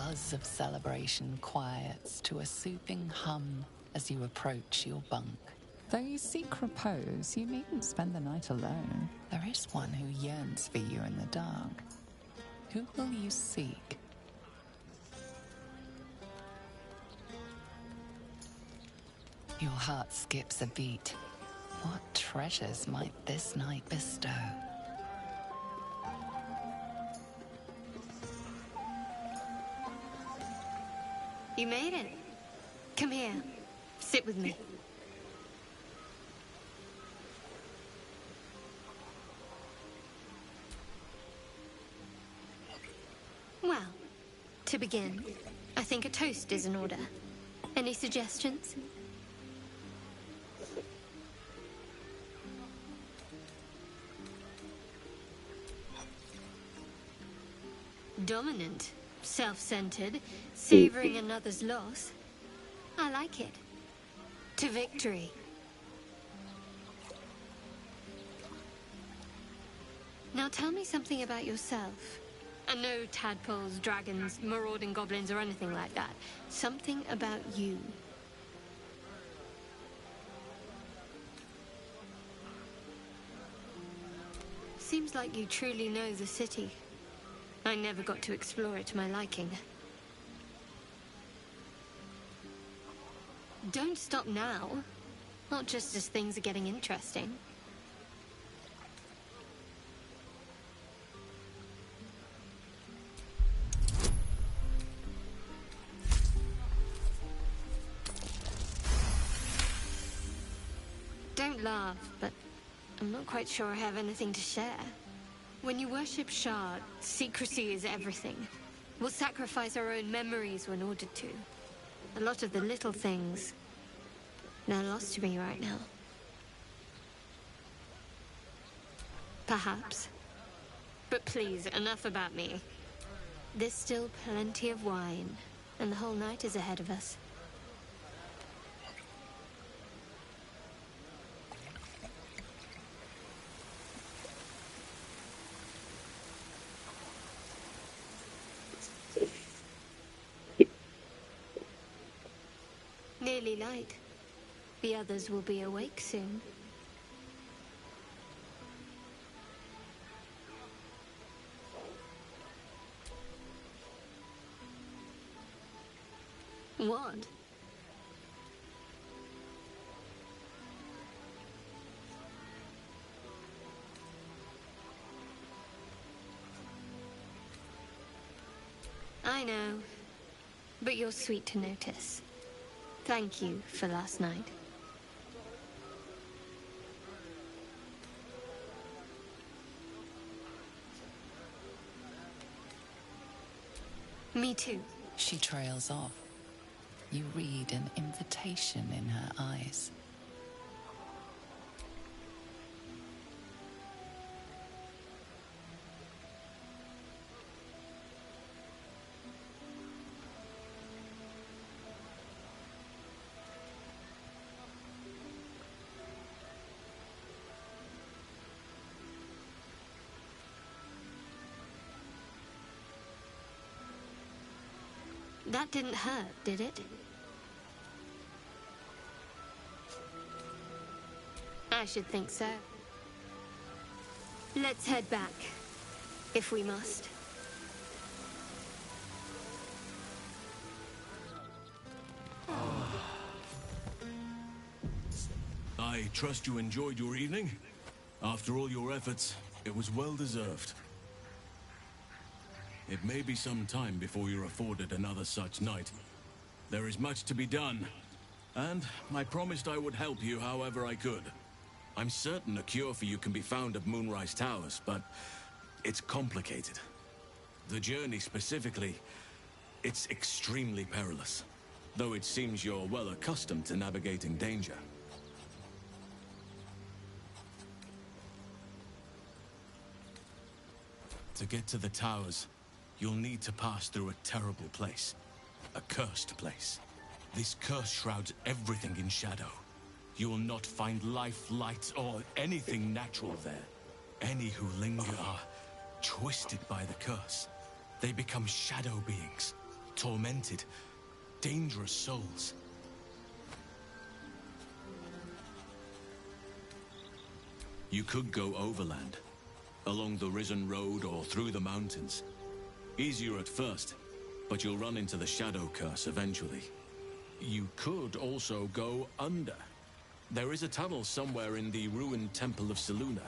buzz of celebration quiets to a soothing hum as you approach your bunk. Though you seek repose, you needn't spend the night alone. There is one who yearns for you in the dark. Who will you seek? Your heart skips a beat. What treasures might this night bestow? You made it. Come here. Sit with me. Well, to begin, I think a toast is in order. Any suggestions? Dominant, self-centered, savoring another's loss. I like it. To victory. Now tell me something about yourself. And no tadpoles, dragons, marauding goblins, or anything like that. Something about you. Seems like you truly know the city. I never got to explore it to my liking. Don't stop now. Not just as things are getting interesting. Don't laugh, but I'm not quite sure I have anything to share. When you worship Shard, secrecy is everything. We'll sacrifice our own memories when ordered to. A lot of the little things, they're lost to me right now. Perhaps. But please, enough about me. There's still plenty of wine, and the whole night is ahead of us. Nearly light. The others will be awake soon. What? I know, but you're sweet to notice. Thank you for last night. Me too. She trails off. You read an invitation in her eyes. That didn't hurt, did it? I should think so. Let's head back, if we must. I trust you enjoyed your evening. After all your efforts, it was well deserved. It may be some time before you're afforded another such night. There is much to be done, and I promised I would help you however I could. I'm certain a cure for you can be found at Moonrise Towers, but it's complicated. The journey specifically, it's extremely perilous, though it seems you're well accustomed to navigating danger. To get to the towers, you'll need to pass through a terrible place. A cursed place. This curse shrouds everything in shadow. You will not find life, light, or anything natural there. Any who linger are twisted by the curse. They become shadow beings, tormented, dangerous souls. You could go overland, along the Risen Road or through the mountains. Easier at first, but you'll run into the Shadow Curse eventually. You could also go under. There is a tunnel somewhere in the ruined Temple of Selûne.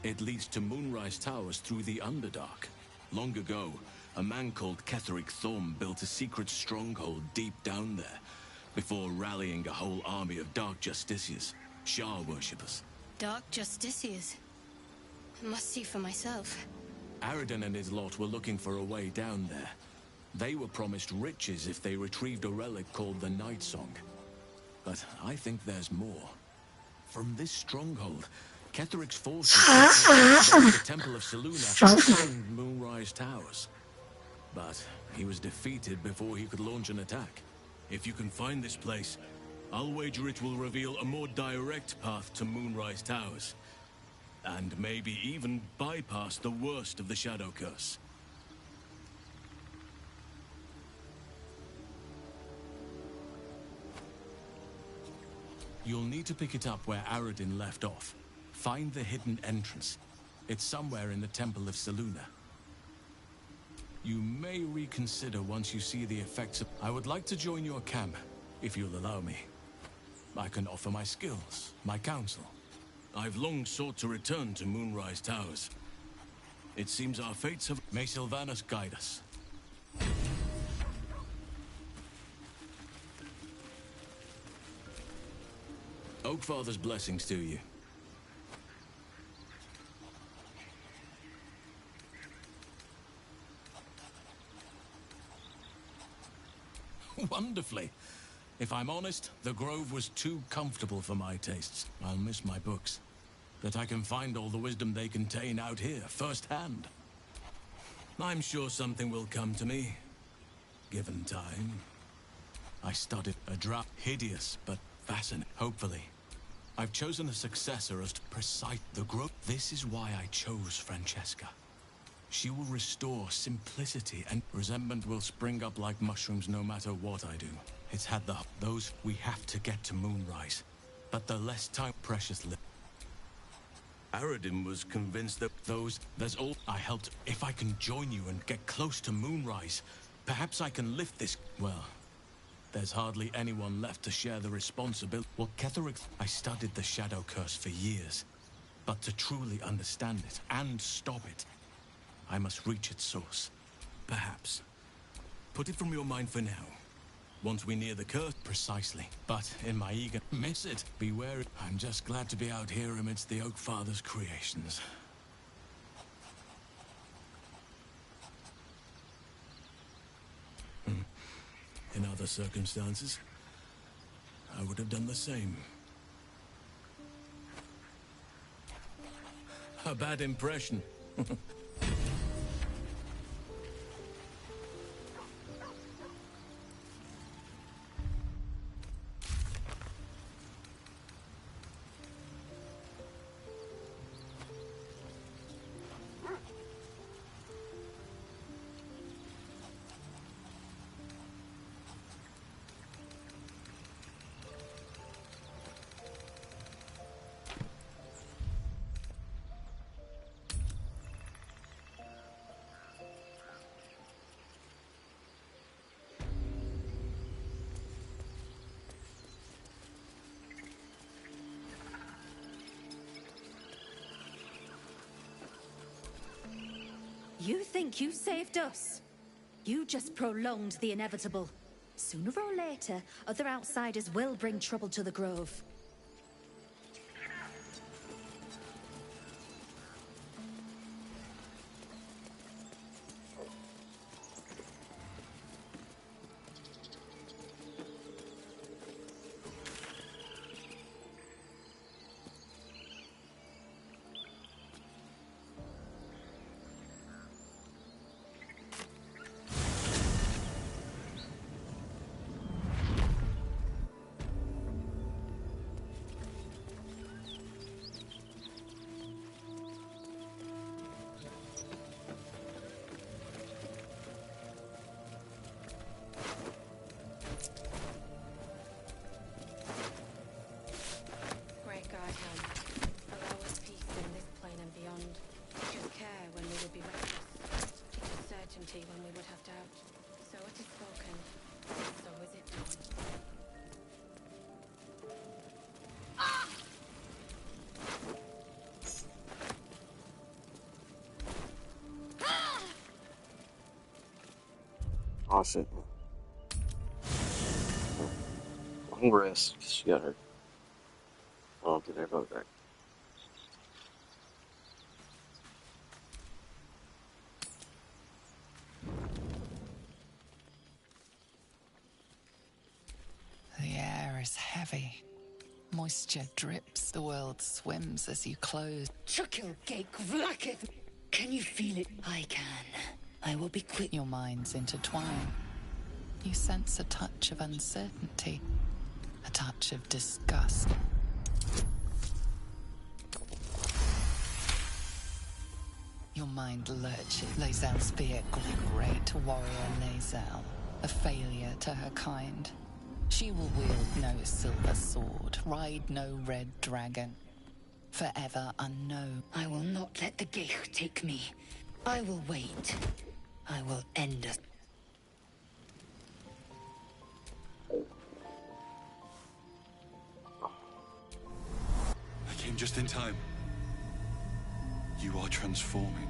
It leads to Moonrise Towers through the Underdark. Long ago, a man called Ketheric Thorm built a secret stronghold deep down there, before rallying a whole army of Dark Justiciars, Shah worshippers. Dark Justiciars. I must see for myself. Aradin and his lot were looking for a way down there. They were promised riches if they retrieved a relic called the Night Song. But I think there's more. From this stronghold, Ketheric's forces the Temple of Selûne and Moonrise Towers. But he was defeated before he could launch an attack. If you can find this place, I'll wager it will reveal a more direct path to Moonrise Towers. And maybe even bypass the worst of the Shadow Curse. You'll need to pick it up where Aradin left off. Find the hidden entrance. It's somewhere in the Temple of Selûne. You may reconsider once you see the effects of... I would like to join your camp, if you'll allow me. I can offer my skills, my counsel. I've long sought to return to Moonrise Towers. It seems our fates have... May Sylvanas guide us. Oakfather's blessings to you. Wonderfully. If I'm honest, the grove was too comfortable for my tastes. I'll miss my books. But I can find all the wisdom they contain out here, firsthand. I'm sure something will come to me, given time. I studied a drought, hideous but fascinating. Hopefully, I've chosen a successor as to precise the growth. This is why I chose Francesca. She will restore simplicity, and resentment will spring up like mushrooms no matter what I do. It's had those we have to get to Moonrise, but the less time precious. Aradin was convinced that there's all I helped. If I can join you and get close to Moonrise, perhaps I can lift this. Well, there's hardly anyone left to share the responsibility. Well, Ketheric, I studied the Shadow Curse for years, but to truly understand it and stop it, I must reach its source. Perhaps. Put it from your mind for now. Once we near the curse, precisely. But in my eager miss it, beware. I'm just glad to be out here amidst the Oakfather's creations. In other circumstances, I would have done the same. A bad impression. You think you saved us? You just prolonged the inevitable. Sooner or later, other outsiders will bring trouble to the Grove. Oh shit. Long rest. She got her. Oh, did I vote back? The air is heavy. Moisture drips. The world swims as you close. Chukil gate vlaketh. Can you feel it? I can. I will be quick. Your minds intertwine. You sense a touch of uncertainty, a touch of disgust. Your mind lurches. Lae'zel's fear, great warrior Lae'zel, a failure to her kind. She will wield no silver sword, ride no red dragon. Forever unknown. I will not let the Geich take me. I will wait. I will end us. I came just in time. You are transforming.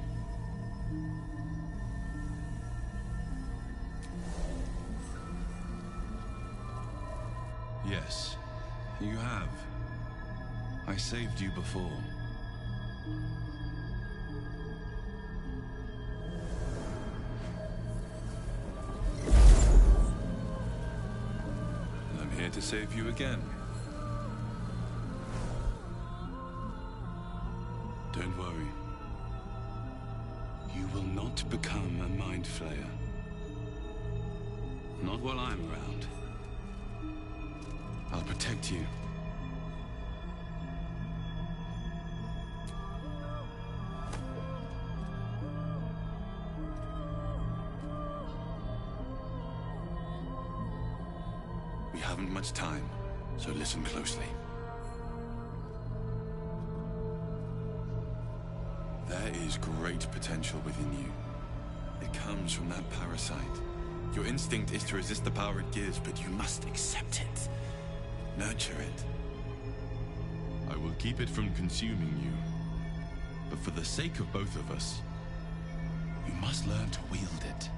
Yes, you have. I saved you before. And I'm here to save you again. Don't worry. You will not become a mind flayer. Not while I'm around. I'll protect you. We haven't much time, so listen closely. There is great potential within you. It comes from that parasite. Your instinct is to resist the power it gives, but you must accept it. Nurture it. I will keep it from consuming you. But for the sake of both of us, you must learn to wield it.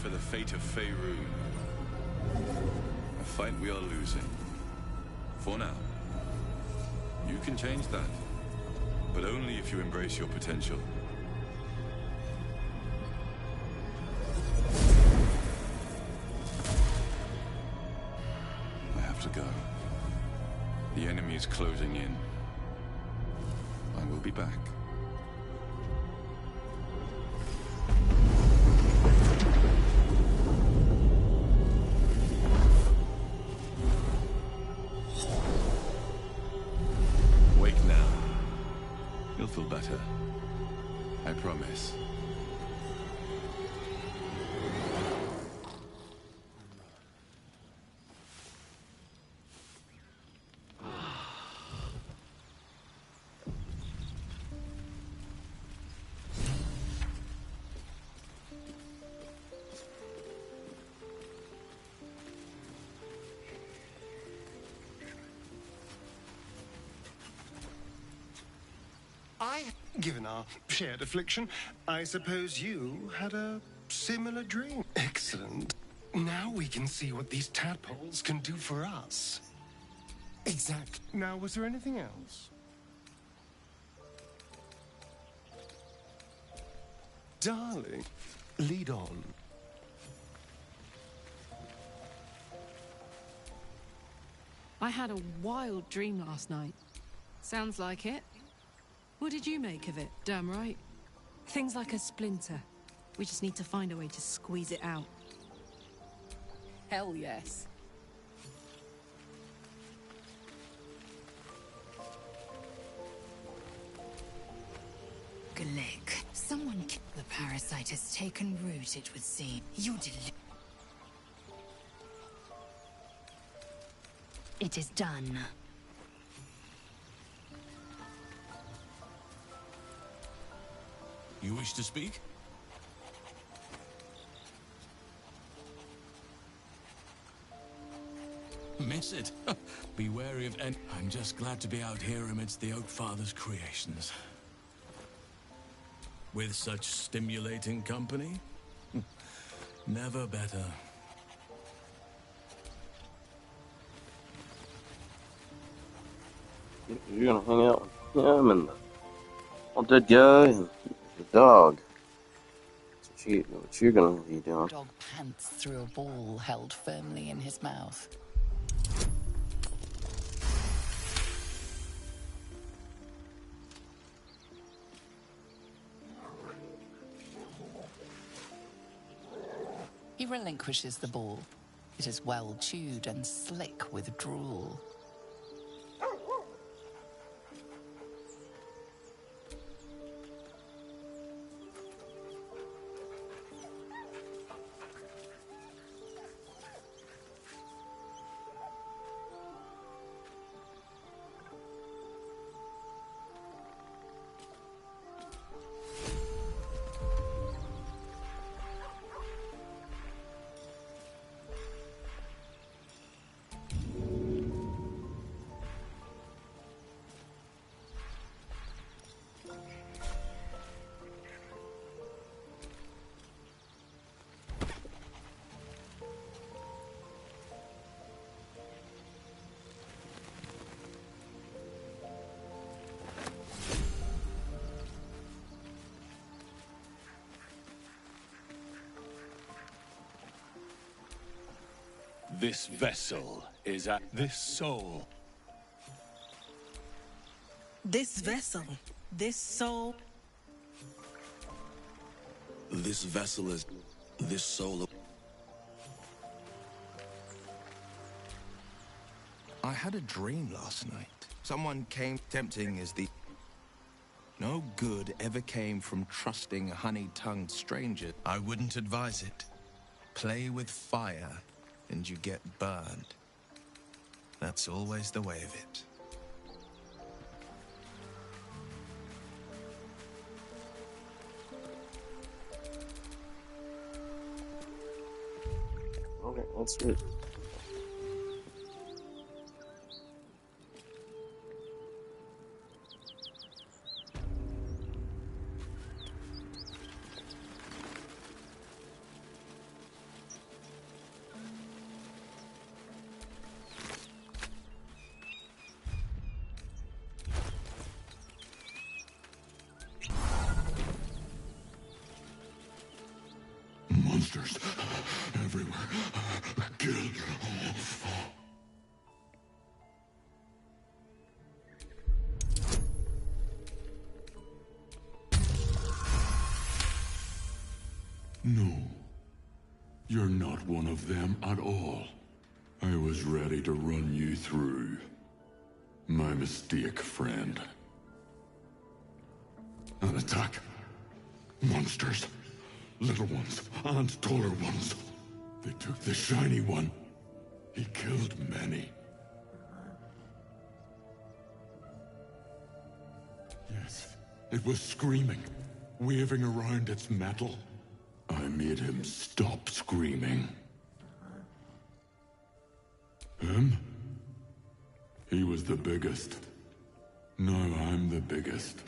For the fate of Faerun. A fight we are losing. For now. You can change that. But only if you embrace your potential. I have to go. The enemy is closing in. I will be back. Feel better. I promise. Given our shared affliction, I suppose you had a similar dream. Excellent. Now we can see what these tadpoles can do for us. Exactly. Now, was there anything else? Darling, lead on. I had a wild dream last night. Sounds like it. What did you make of it? Damn right. Things like a splinter. We just need to find a way to squeeze it out. Hell yes. Glick. Someone... The parasite has taken root, it would seem. You It is done. You wish to speak? Miss it? Be wary of any... I'm just glad to be out here amidst the Oak Father's creations. With such stimulating company? Never better. You're gonna hang out with him and the dead guy and the dog. That's what you're gonna be doing. Dog pants through a ball held firmly in his mouth. He relinquishes the ball. It is well chewed and slick with drool. This vessel is at this soul. This vessel, this soul. This vessel is this soul. I had a dream last night. Someone came tempting as the... No good ever came from trusting a honey-tongued stranger. I wouldn't advise it. Play with fire, and you get burned. That's always the way of it. Okay, that's good. Monsters everywhere. Kill. No. You're not one of them at all. I was ready to run you through. My mistake, friend. An attack. Monsters. Little ones and taller ones. They took the shiny one. He killed many. Yes, it was screaming, waving around its metal. I made him stop screaming. Him? He was the biggest. Now I'm the biggest.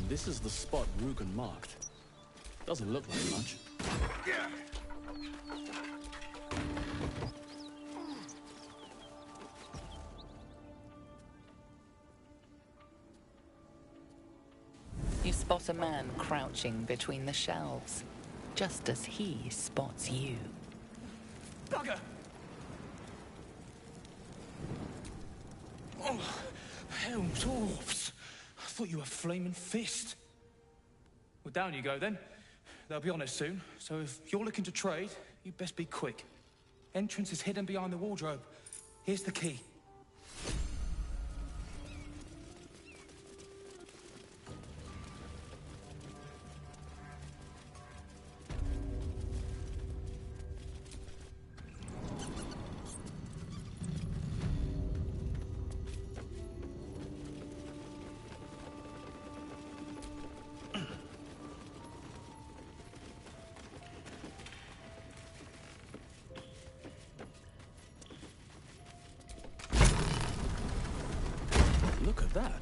This is the spot Rugen marked. Doesn't look like much. You spot a man crouching between the shelves, just as he spots you. Bugger! Oh, hell, dwarfs! I thought you were Flaming Fist. Well, down you go then. They'll be on us soon, so if you're looking to trade, you best be quick. Entrance is hidden behind the wardrobe. Here's the key. that?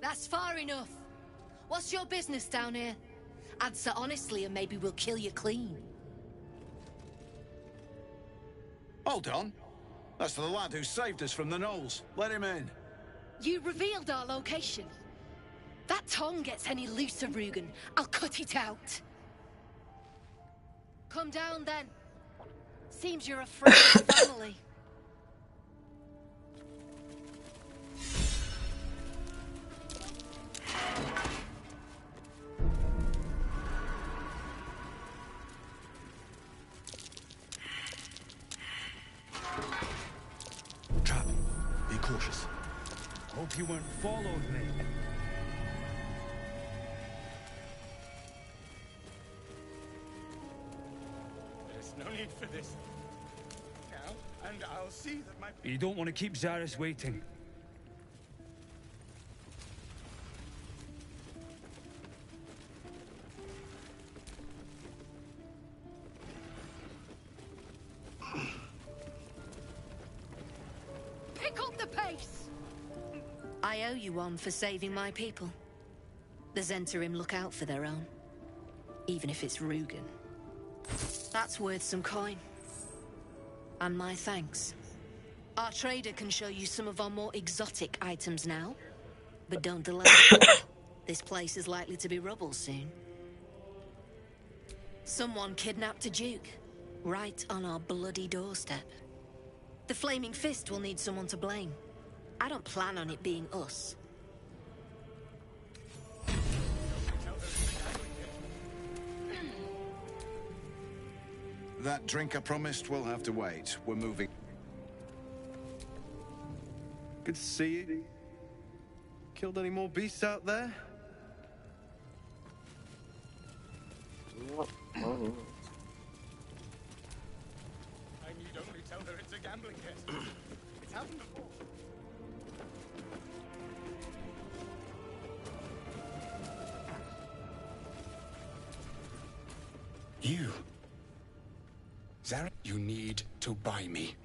That's far enough. What's your business down here? Answer honestly and maybe we'll kill you clean. Hold on. That's the lad who saved us from the gnolls. Let him in. You revealed our location. That tongue gets any looser, Rugen, I'll cut it out. Come down then. Seems you're afraid of family. Trap. Be cautious. Hope you weren't followed, mate. There's no need for this. Now, and I'll see that my... You don't want to keep Zaris waiting. Pick up the pace! I owe you one for saving my people. The Zentarim look out for their own. Even if it's Rugen. That's worth some coin. And my thanks. Our trader can show you some of our more exotic items now. But don't delay. This place is likely to be rubble soon. Someone kidnapped a duke. Right on our bloody doorstep. The Flaming Fist will need someone to blame. I don't plan on it being us. That drink I promised will have to wait. We're moving. Good to see you. Killed any more beasts out there? What? I need only tell her it's a gambling desk. It's happened before. You. Zara, you need to buy me.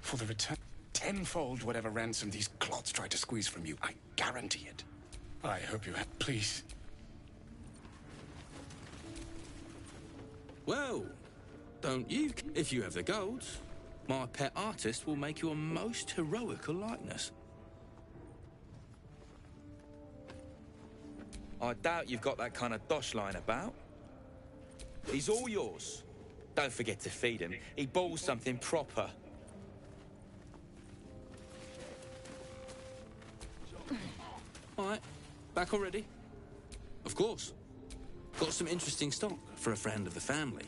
For the return, tenfold whatever ransom these clots tried to squeeze from you. I guarantee it. I hope you have. Please. Well, don't you? If you have the gold, my pet artist will make you a most heroical likeness. I doubt you've got that kind of dosh lying about. He's all yours. Don't forget to feed him. He balls something proper. All right, back already? Of course. Got some interesting stock for a friend of the family.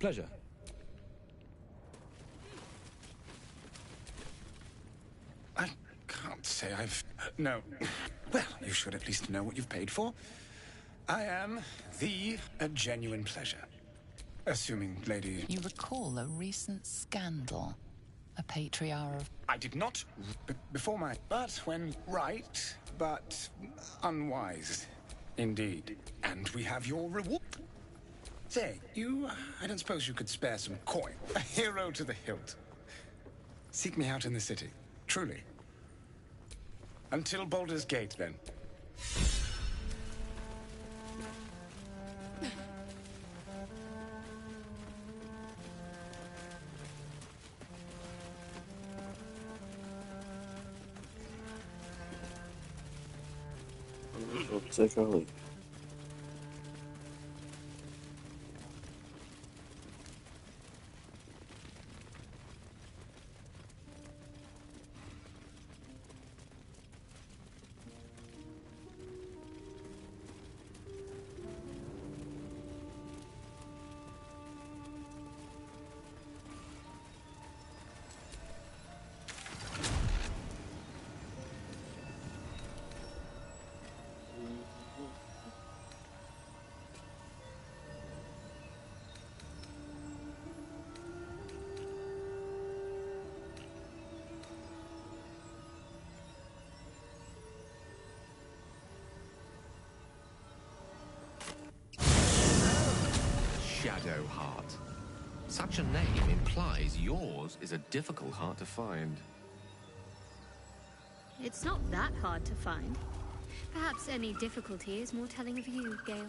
Pleasure. I can't say I've... No. Well, you should at least know what you've paid for. I am a genuine pleasure. Assuming, lady... You recall a recent scandal? A patriarch of... I did not before my... But when right, but unwise. Indeed. And we have your reward. Say, I don't suppose you could spare some coin. A hero to the hilt. Seek me out in the city. Truly. Until Baldur's Gate, then. Take our leave. Shadowheart. Such a name implies yours is a difficult heart to find. It's not that hard to find. Perhaps any difficulty is more telling of you, Gale.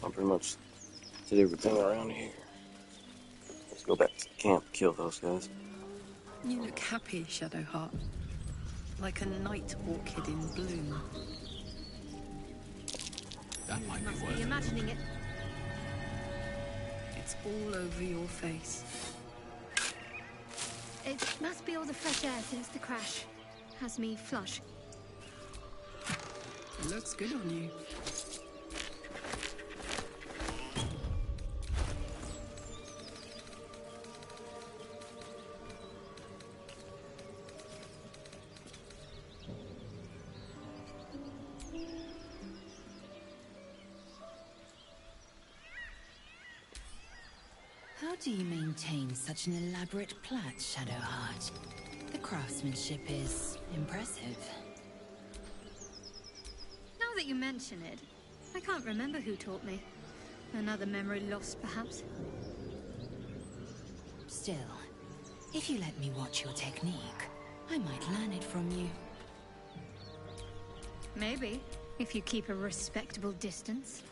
I pretty much did everything around here. Let's go back to camp, kill those guys. You look happy, Shadowheart. Like a night orchid in bloom. That might be Must worth be it. imagining it. It's all over your face. It must be all the fresh air since the crash. Has me flush. It looks good on you. How do you maintain such an elaborate plait, Shadowheart? The craftsmanship is impressive. Now that you mention it, I can't remember who taught me. Another memory lost, perhaps. Still, if you let me watch your technique, I might learn it from you. Maybe, if you keep a respectable distance.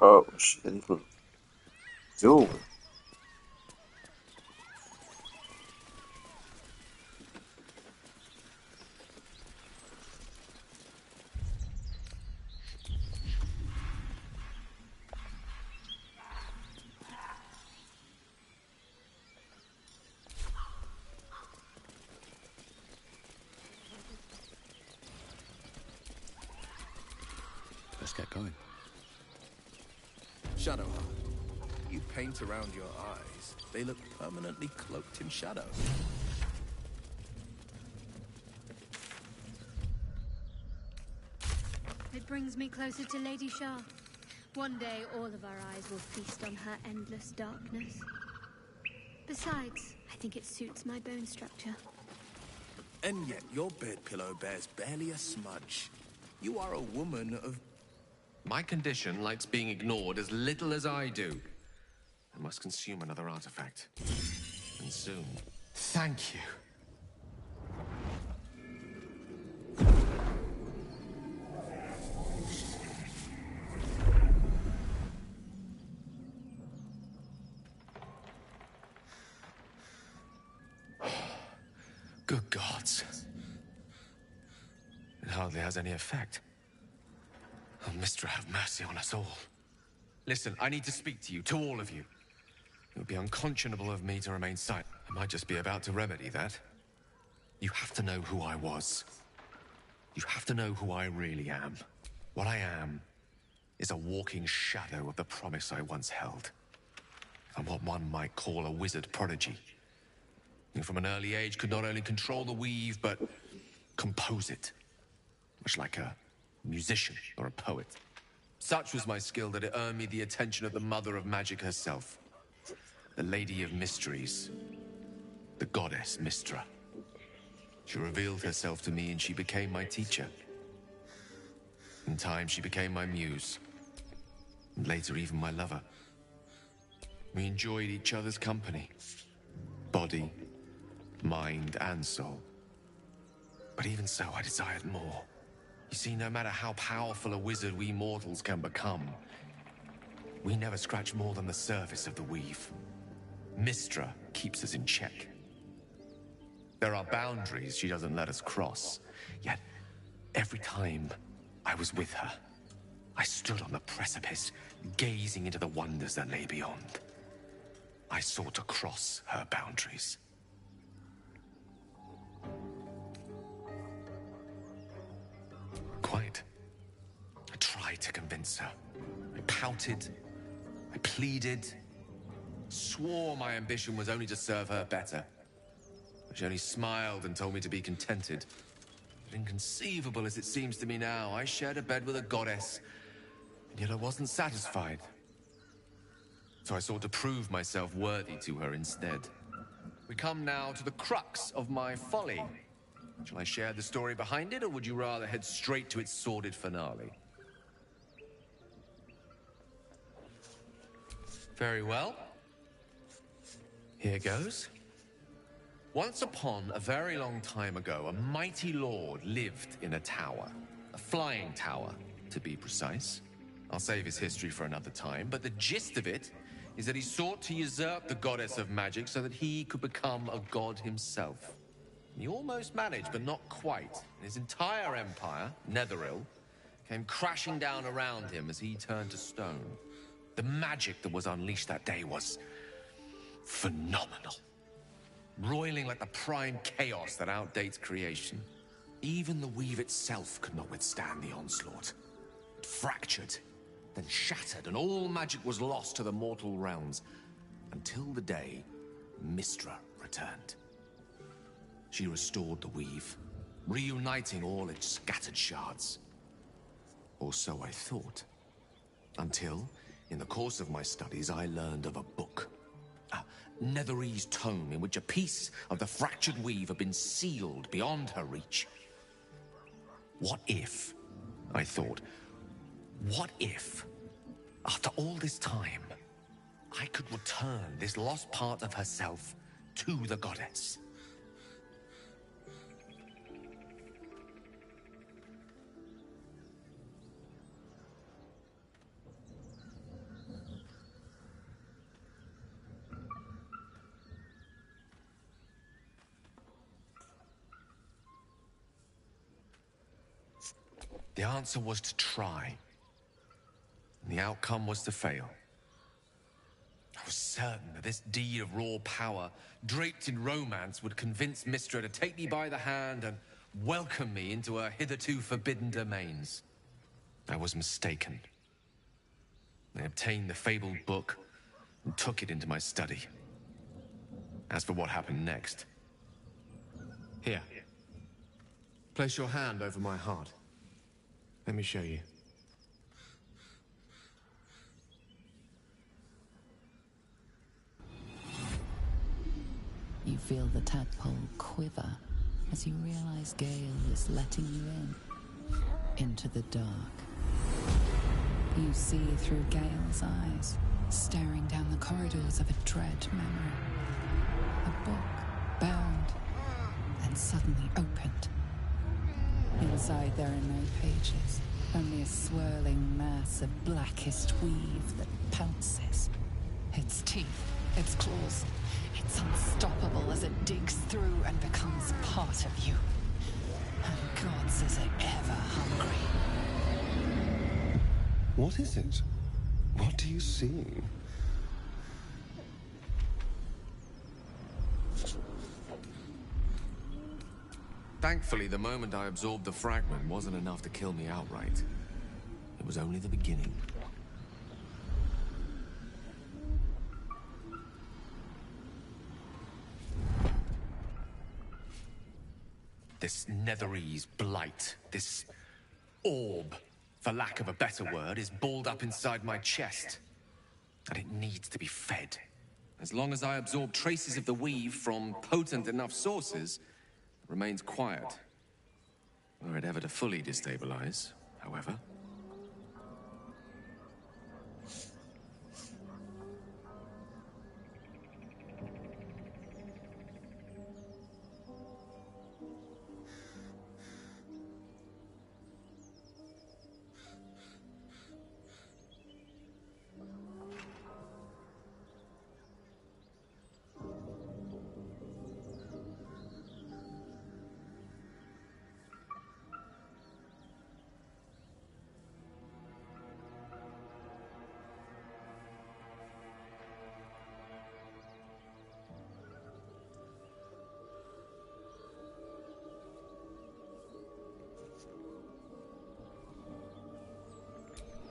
Oh shit, he can duel. Let's get going. Shadowheart, you paint around your eyes. They look permanently cloaked in shadow. It brings me closer to Lady Shah. One day, all of our eyes will feast on her endless darkness. Besides, I think it suits my bone structure. And yet your bed pillow bears barely a smudge. You are a woman of... My condition likes being ignored as little as I do. I must consume another artifact. And soon. Thank you. Good gods. It hardly has any effect. Oh, Mistra, have mercy on us all. Listen, I need to speak to you, to all of you. It would be unconscionable of me to remain silent. I might just be about to remedy that. You have to know who I was. You have to know who I really am. What I am is a walking shadow of the promise I once held. I'm what one might call a wizard prodigy. Who from an early age could not only control the weave, but compose it. Much like a musician or a poet. Such was my skill that it earned me the attention of the mother of magic herself. The Lady of Mysteries. The goddess Mistra. She revealed herself to me and she became my teacher. In time, she became my muse. And later, even my lover. We enjoyed each other's company. Body, mind, and soul. But even so, I desired more. You see, no matter how powerful a wizard we mortals can become, we never scratch more than the surface of the weave. Mistra keeps us in check. There are boundaries she doesn't let us cross. Yet, every time I was with her, I stood on the precipice, gazing into the wonders that lay beyond. I sought to cross her boundaries. Quite. I tried to convince her. I pouted. I pleaded. Swore my ambition was only to serve her better. But she only smiled and told me to be contented. But inconceivable as it seems to me now, I shared a bed with a goddess, and yet I wasn't satisfied. So I sought to prove myself worthy to her instead. We come now to the crux of my folly. Shall I share the story behind it, or would you rather head straight to its sordid finale? Very well. Here goes. Once upon a very long time ago, a mighty lord lived in a tower. A flying tower, to be precise. I'll save his history for another time, but the gist of it is that he sought to usurp the goddess of magic so that he could become a god himself. He almost managed, but not quite. His entire empire, Netheril, came crashing down around him as he turned to stone. The magic that was unleashed that day was phenomenal. Roiling like the prime chaos that outdates creation. Even the weave itself could not withstand the onslaught. It fractured, then shattered, and all magic was lost to the mortal realms. Until the day Mistra returned. She restored the weave, reuniting all its scattered shards. Or so I thought. Until, in the course of my studies, I learned of a book. A Netherese tome in which a piece of the fractured weave had been sealed beyond her reach. What if, I thought, what if, after all this time, I could return this lost part of herself to the goddess? The answer was to try. And the outcome was to fail. I was certain that this deed of raw power, draped in romance, would convince Mistra to take me by the hand and welcome me into her hitherto forbidden domains. I was mistaken. I obtained the fabled book and took it into my study. As for what happened next... Here. Place your hand over my heart. Let me show you. You feel the tadpole quiver as you realize Gale is letting you into the dark. You see through Gale's eyes, staring down the corridors of a dread memory. A book, bound, and suddenly opened. Inside there are no pages, only a swirling mass of blackest weave that pounces. Its teeth, its claws, it's unstoppable as it digs through and becomes part of you. And gods, is it ever hungry. What is it? What do you see? Thankfully, the moment I absorbed the fragment wasn't enough to kill me outright. It was only the beginning. This Netherese blight, this orb, for lack of a better word, is balled up inside my chest. And it needs to be fed. As long as I absorb traces of the weave from potent enough sources, it remains quiet. Were it ever to fully destabilize, however.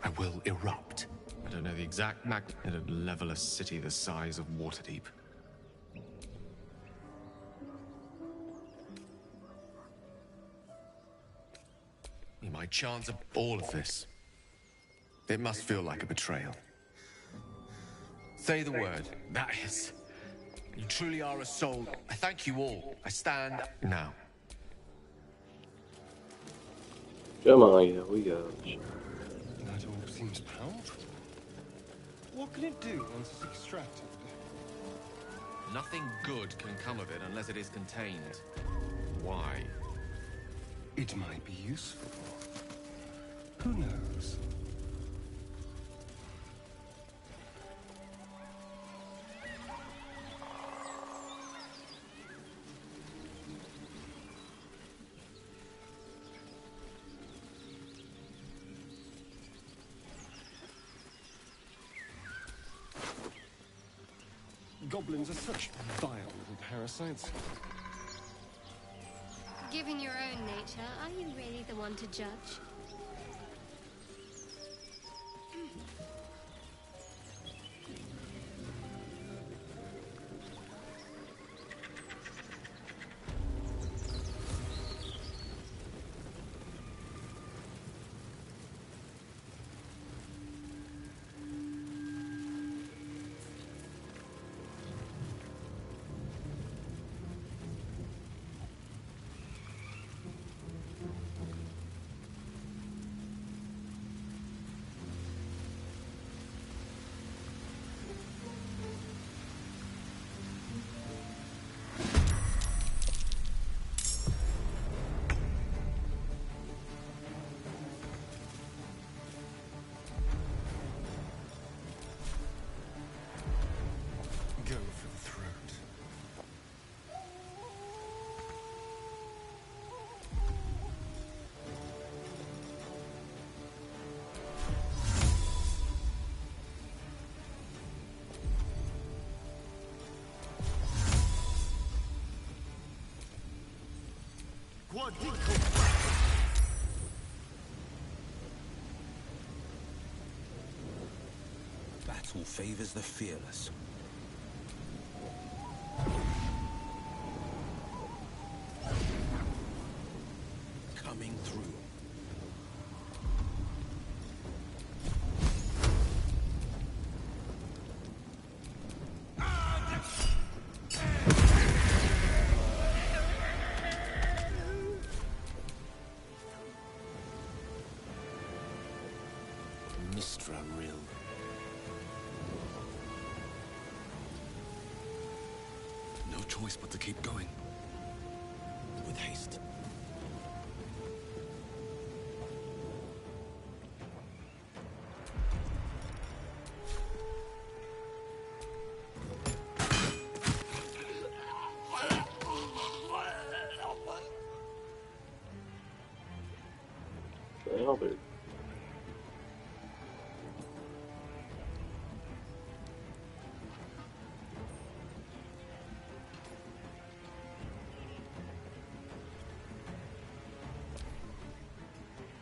I will erupt. I don't know the exact magnitude. It'd level a city the size of Waterdeep. My chance of all of this. It must feel like a betrayal. Say the word. That is. You truly are a soul. I thank you all. I stand now. Come on, here we go. That orb seems powerful. What can it do once it's extracted? Nothing good can come of it unless it is contained. Why? It might be useful. Who knows? Goblins are such vile little parasites. Given your own nature, are you really the one to judge? Go for the throat. battle favors the fearless. Coming through. Mistra Rill. No choice but to keep going. With haste. Well, dude.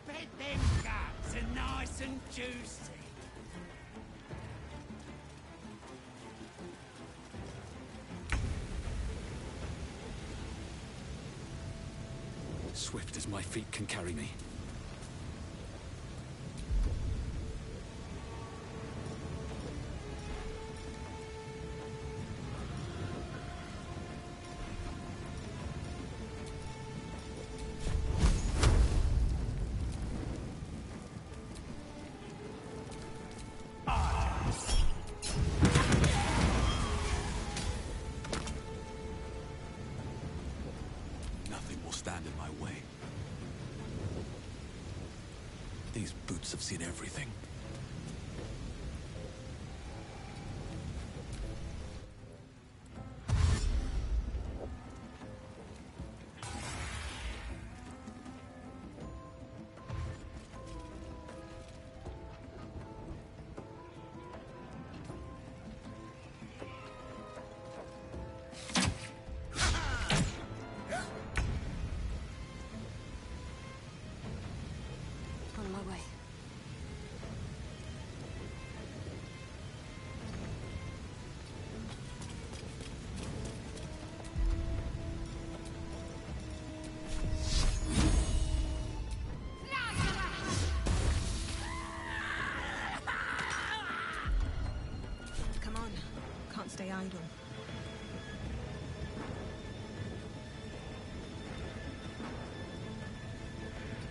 Bet them guts are nice and juicy. Swift as my feet can carry me. Nothing will stand in my way. These boots have seen everything. On my way. Come on. Can't stay idle.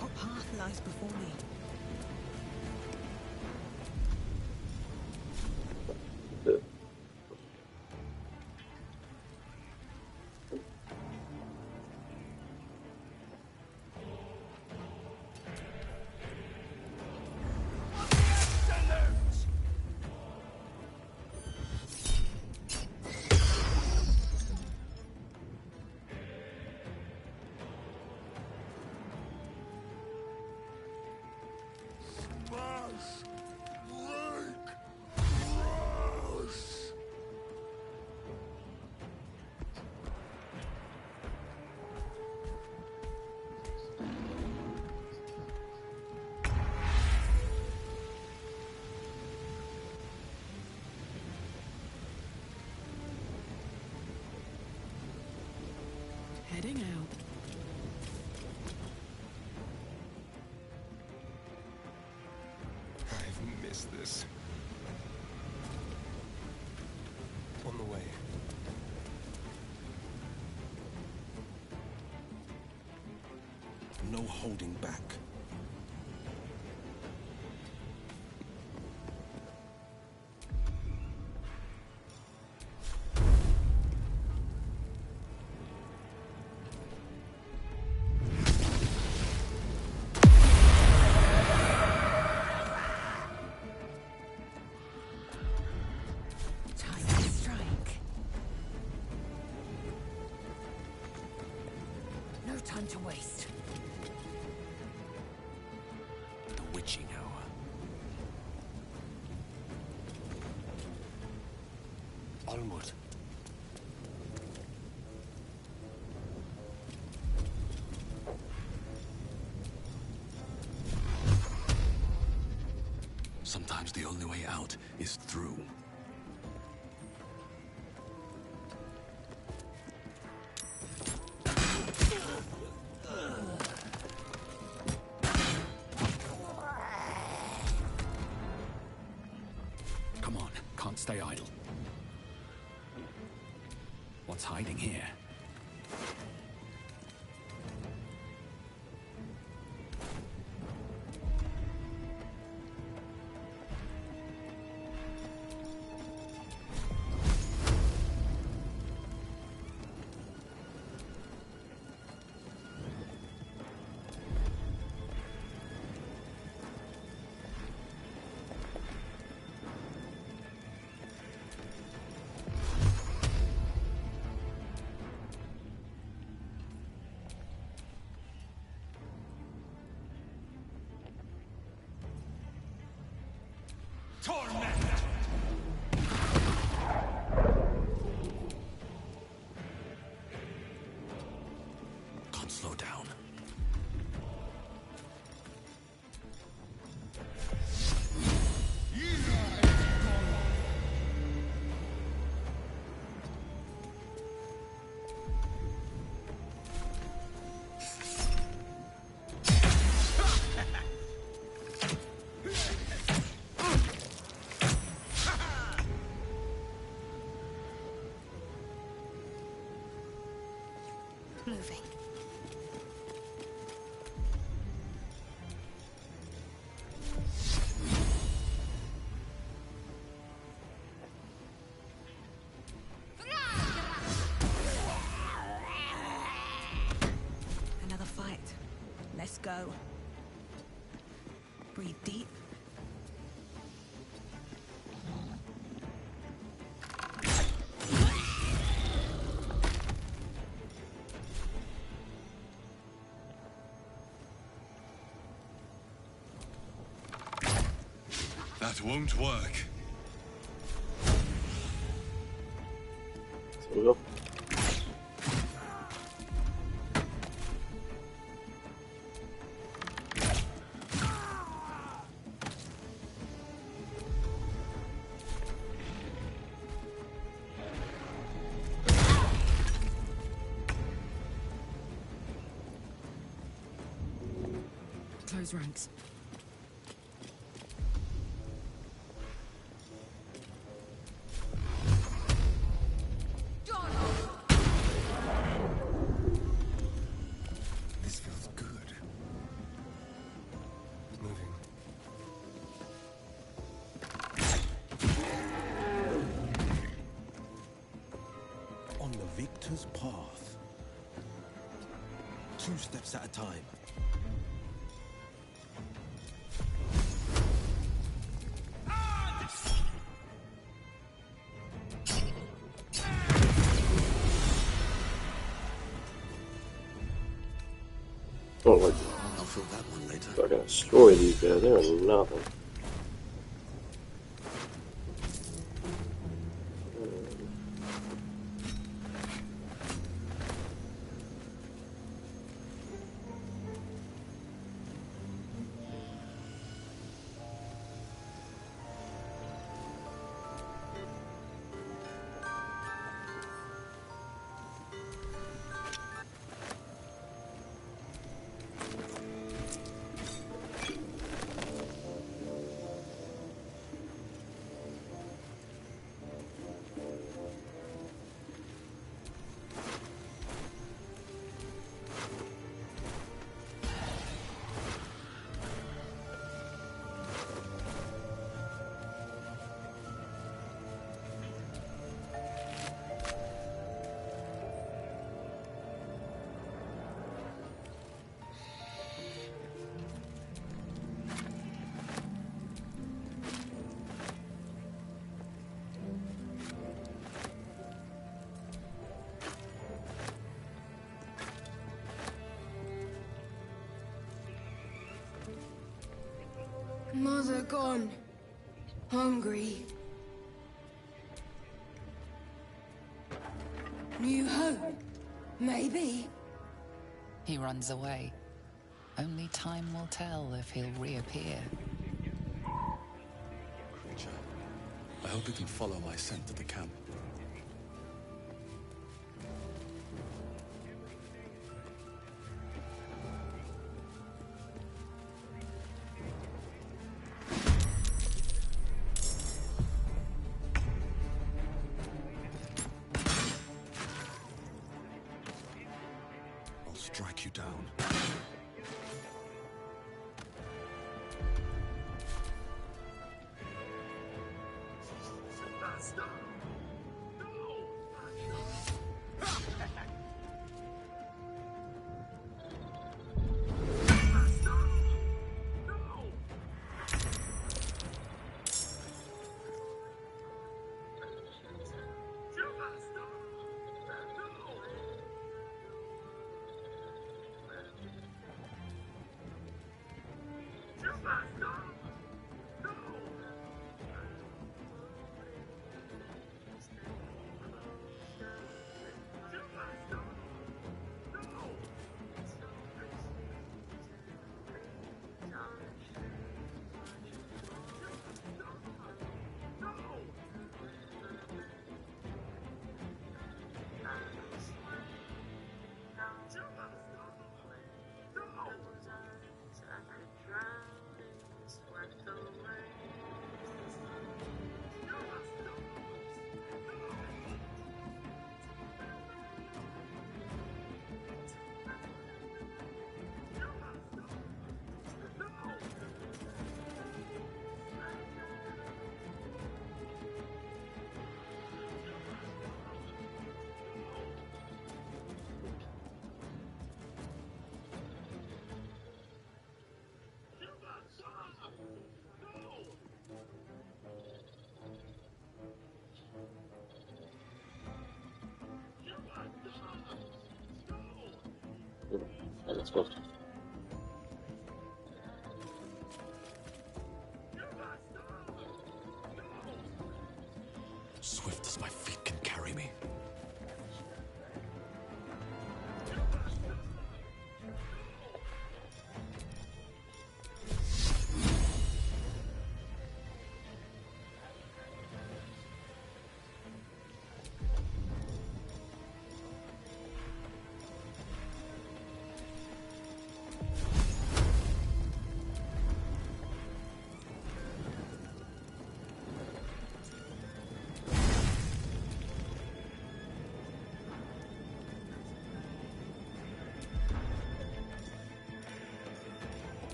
What path lies before me? Heading out. I've missed this. On the way. No holding back. Time to strike. No time to waste. The witching hour. Onward. Sometimes the only way out is through. Come on, can't stay idle. What's hiding here? Can't slow down. Moving. Another fight. Let's go. Breathe deep. That won't work. So we go. Close ranks. This feels good. Moving. On the victor's path. 2 steps at a time. Oh, like, I'll fill that one later. I gotta destroy these guys. They're nothing. Mother gone. Hungry. New home? Maybe. He runs away. Only time will tell if he'll reappear. I hope you can follow my scent to the camp. I'll strike you down. Let's go. Swift as my feet can carry me.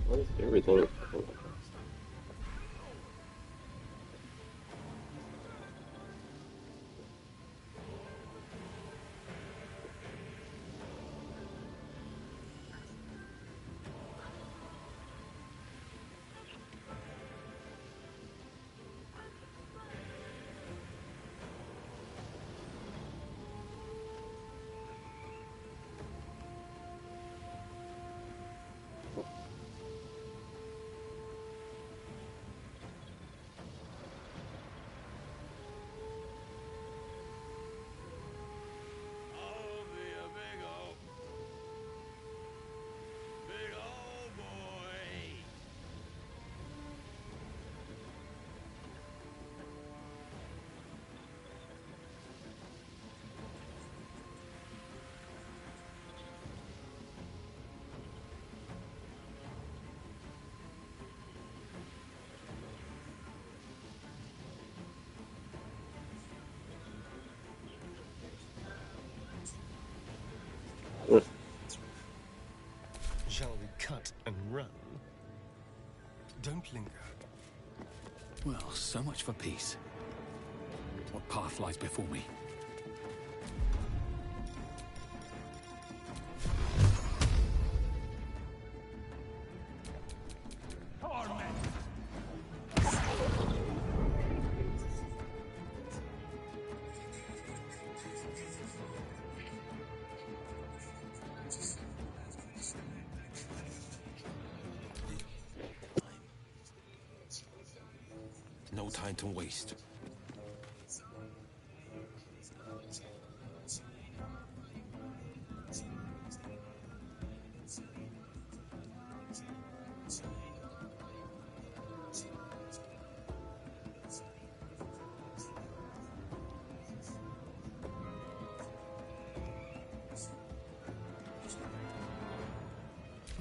What is everything? Shall we cut and run? Don't linger. Well, so much for peace. What path lies before me? No time to waste.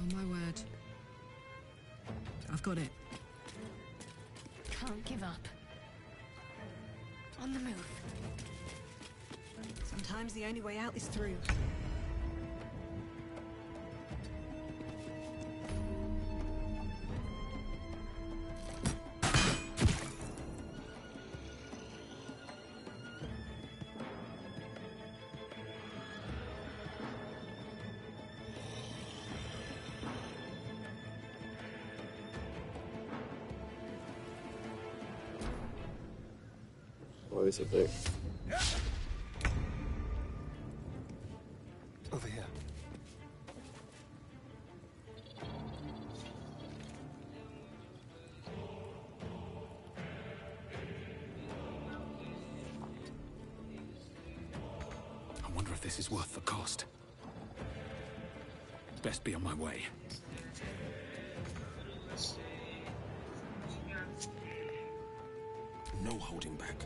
On my word. I've got it. Can't give up. On the move. Sometimes the only way out is through. What is it there? Over here. I wonder if this is worth the cost. Best be on my way. No holding back.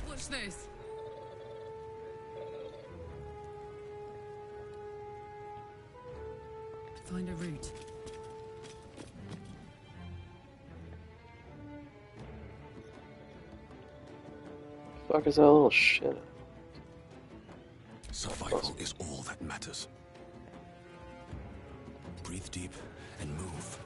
Watch this. Find a route. Fuck is that little shit? Survival is all that matters. Breathe deep and move.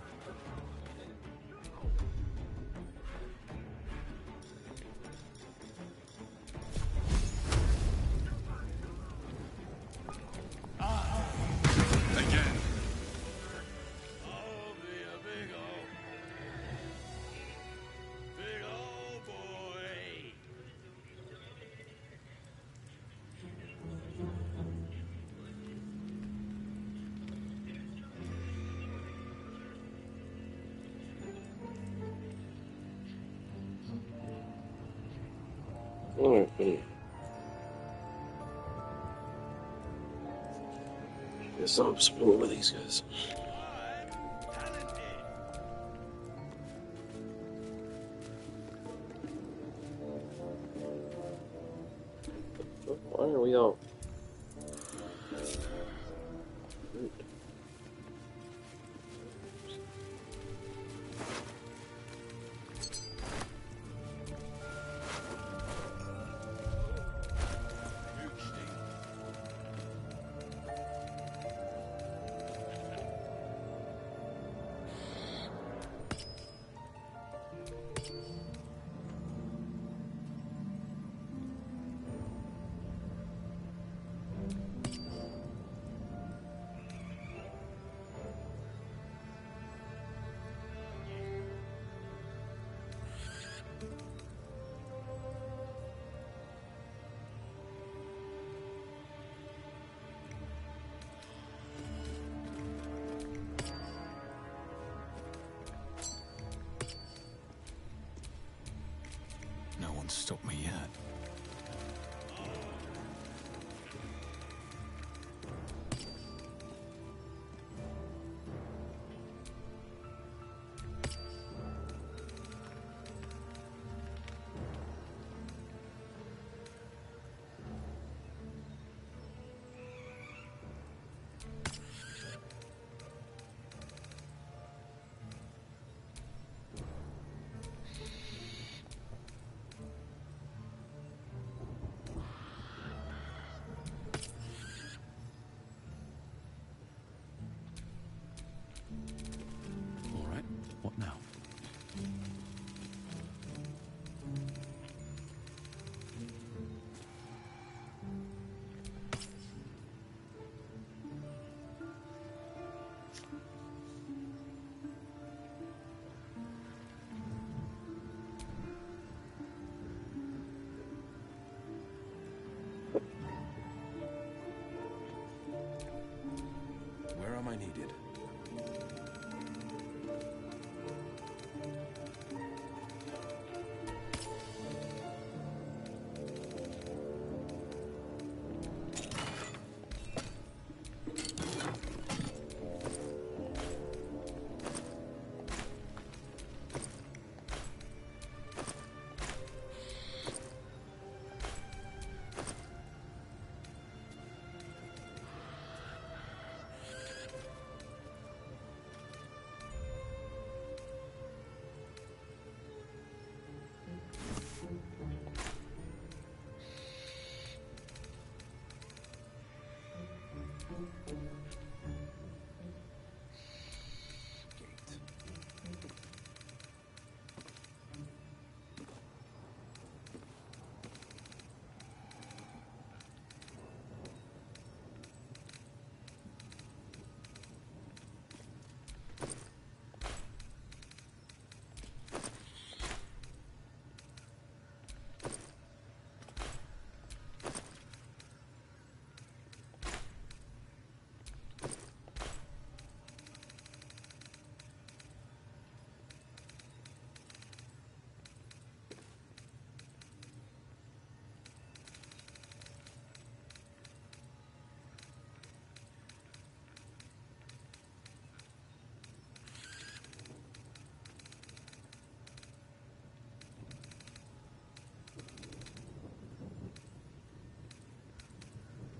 Again. Alright. Guess I'm spinning with these guys. Why are we all? No one's stopped me yet. All right, what now? Where am I needed?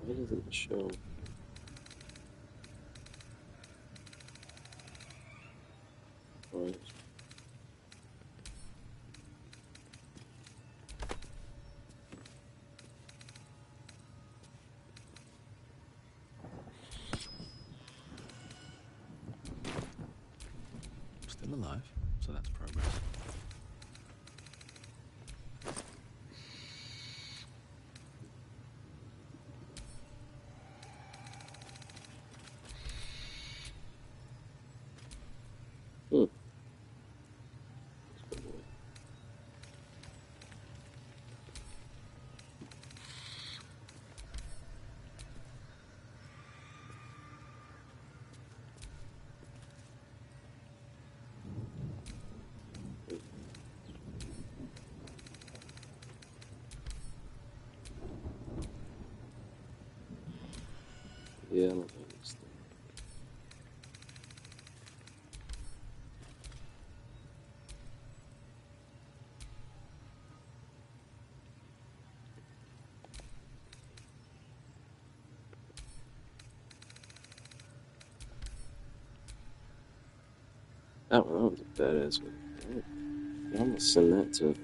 Why doesn't it show? Right. Still alive, so that's progress. Yeah, I don't think it's there. That was a badass one. I'm gonna send that to.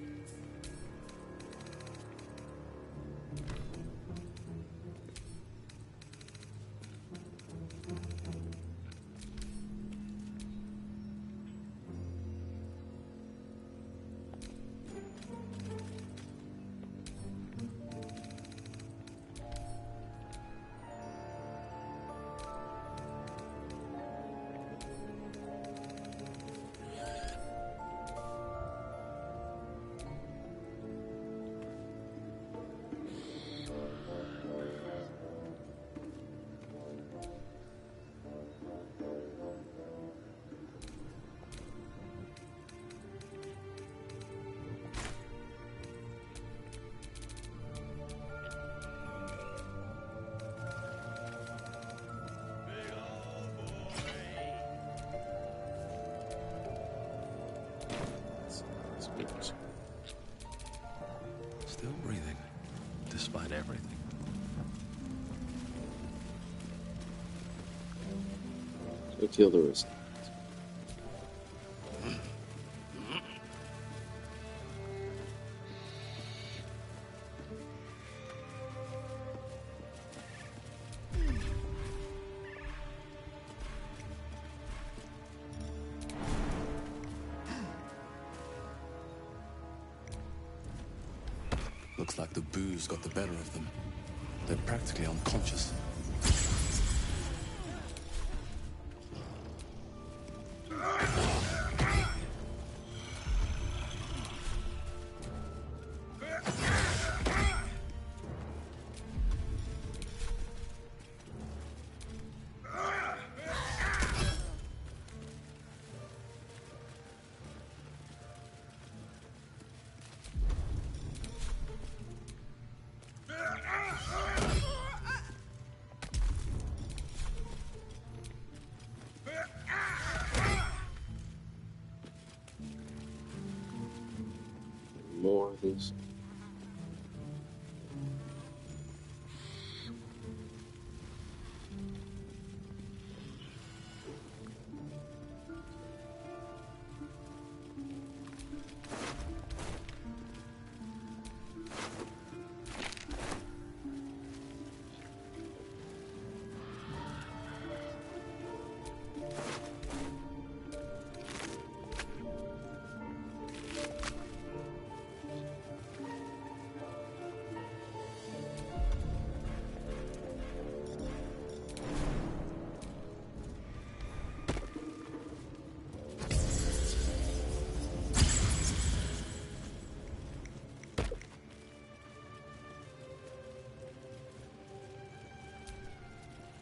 Still breathing, despite everything. Go kill the rest. Looks like the booze got the better of them. They're practically unconscious. More of these.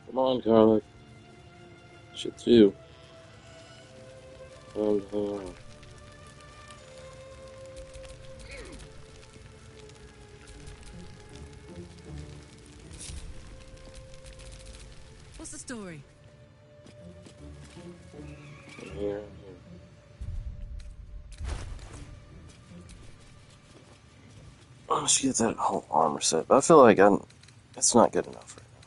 Come on, Garlic. Shit too. Hang on. What's the story? Here. Oh, she gets that whole armor set, but I feel like that's not good enough right now.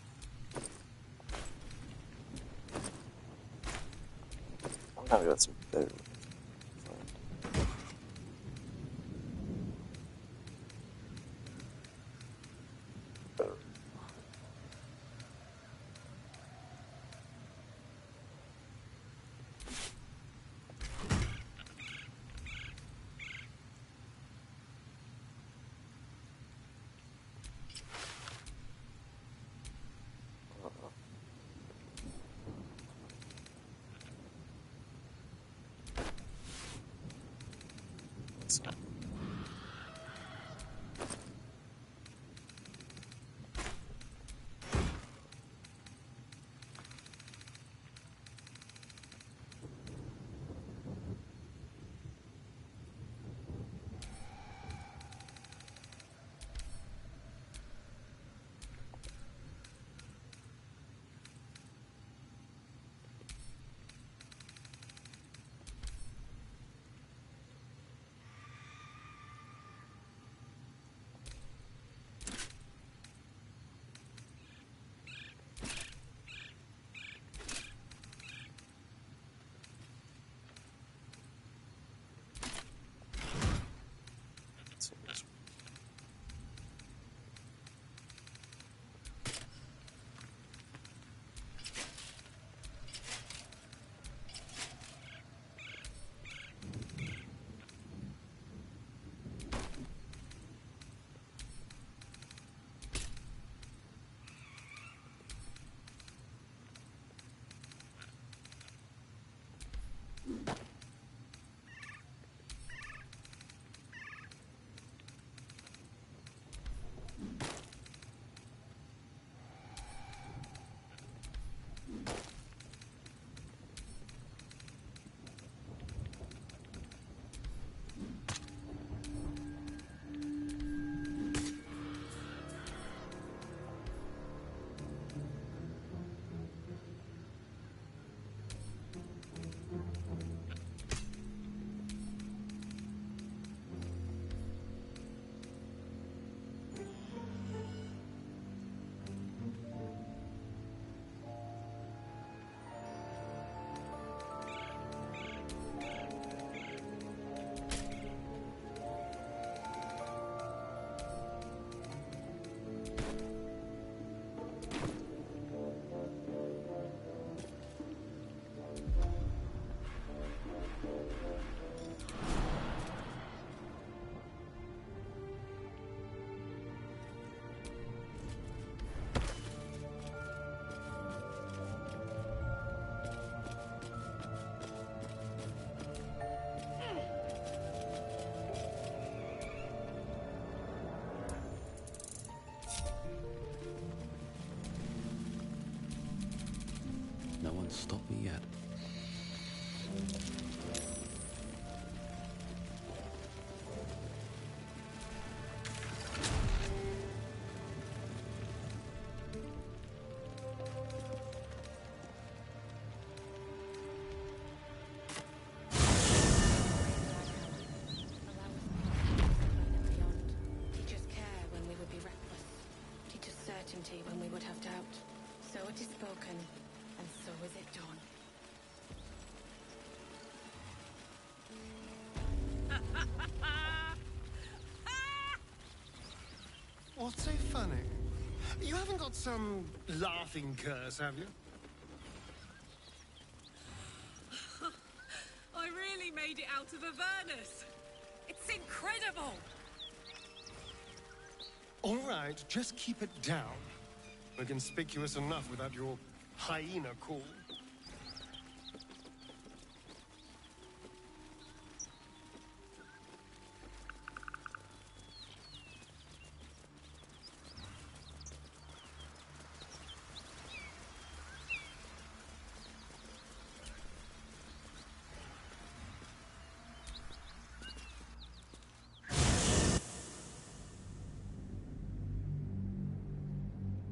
No one's stopped me yet. Teach us care when we would be reckless. Teach us certainty when we would have doubt. So it is spoken, and so is it done. What's so funny? You haven't got some laughing curse, have you? I really made it out of Avernus. It's incredible. All right, just keep it down. We're conspicuous enough without your hyena call.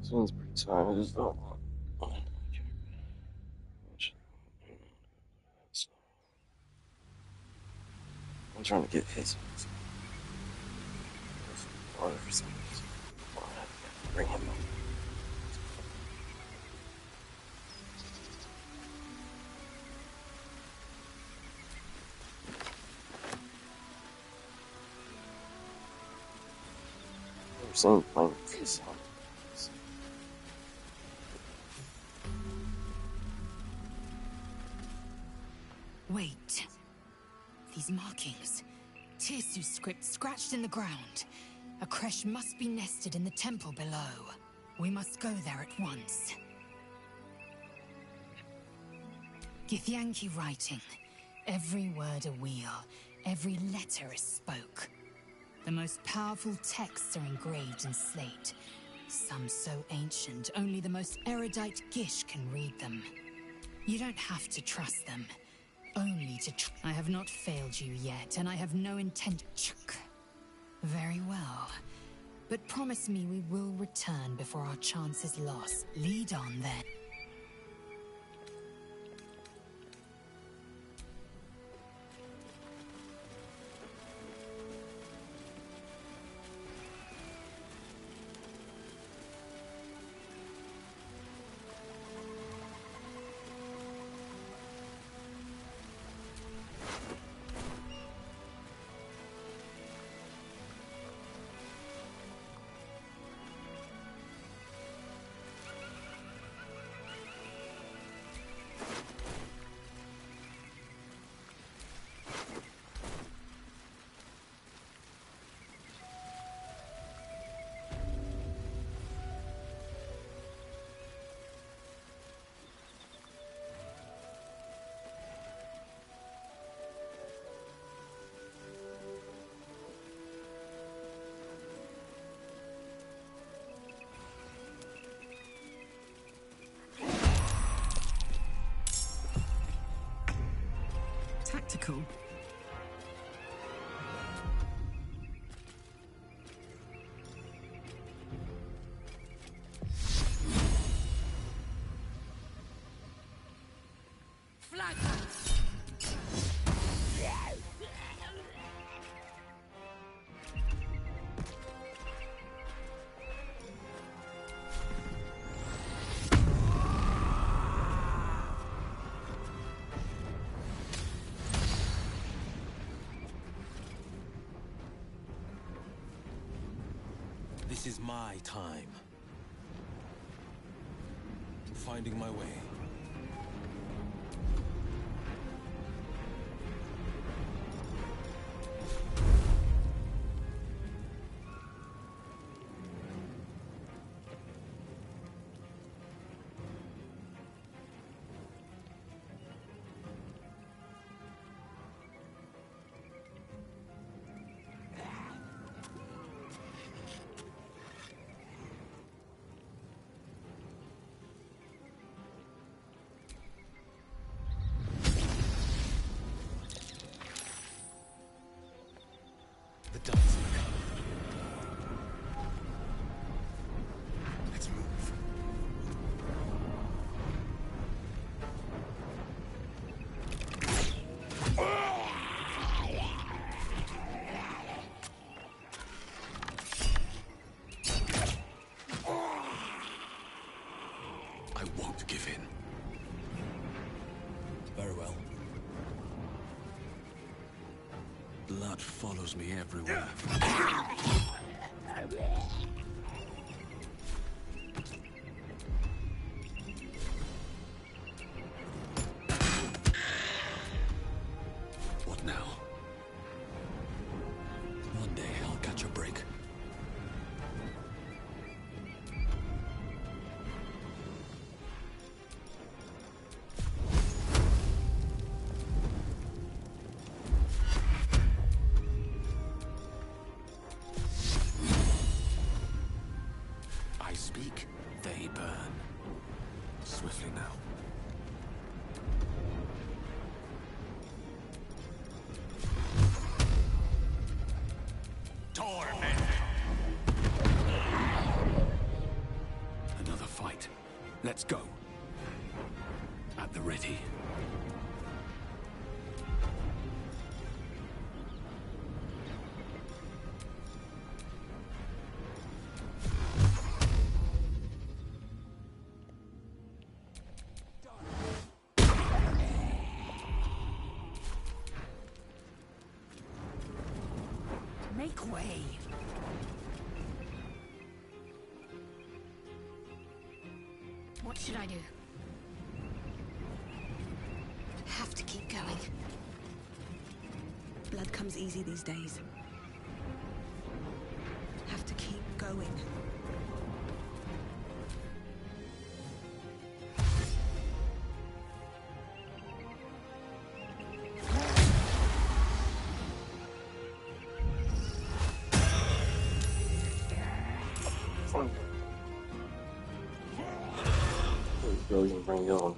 Sounds pretty tired as well. I'm trying to get his water for some reason. Bring him up. Never seen playing with this on. Wait. These markings. Tirsu's script scratched in the ground. A creche must be nested in the temple below. We must go there at once. Githyanki writing. Every word a wheel. Every letter is spoke. The most powerful texts are engraved in slate. Some so ancient, only the most erudite Gish can read them. You don't have to trust them. Only to I have not failed you yet, and I have no intent. Very well. But promise me we will return before our chance is lost. Lead on, then. Tactical. This is my time. Finding my way. The dice are coming. Let's move. I won't give in. Very well. Blood follows me everywhere. What now? One day I'll catch a break. I speak, they burn. Swiftly now. Torment! Another fight. Let's go. At the ready. Make way. What should I do? Have to keep going. Blood comes easy these days. Have to keep going. Go and bring you on.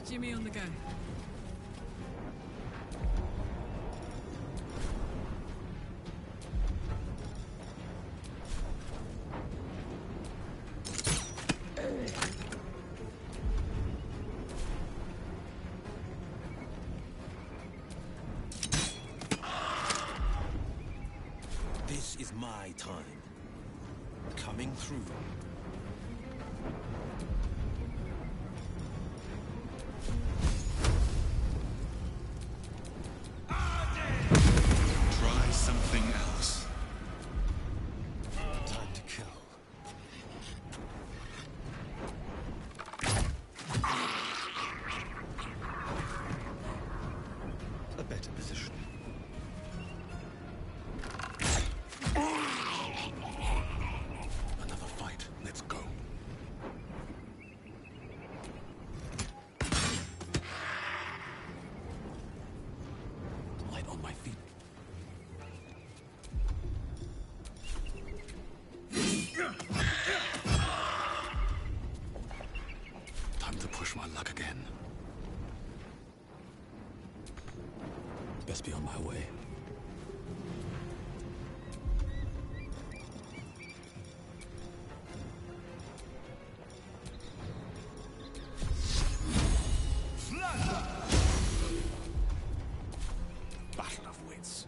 Jimmy on the go. This is my time. Coming through. Try something else. Time to kill. A better position. Another fight. Let's go. Light on my feet. Time to push my luck again. Best be on my way. Battle of wits.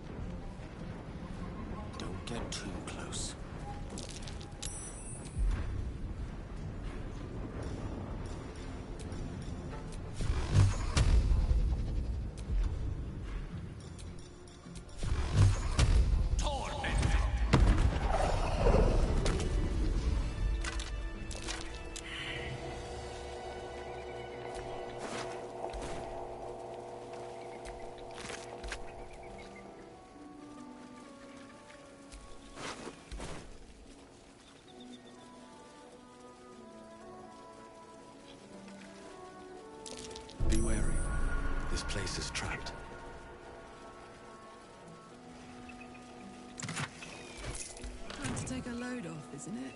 Don't get too close. Be wary. This place is trapped. Time to take a load off, isn't it?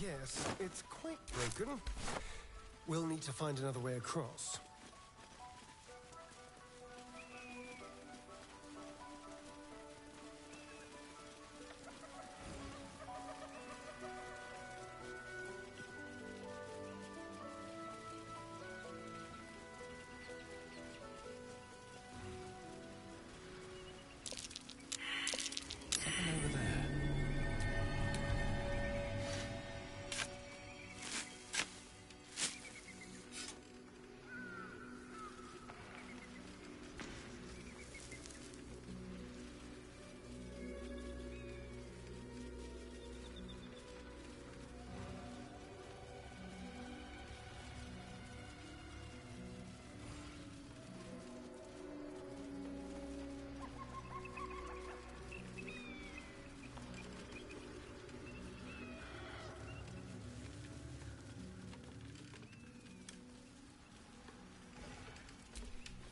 Yes, it's quite broken. We'll need to find another way across.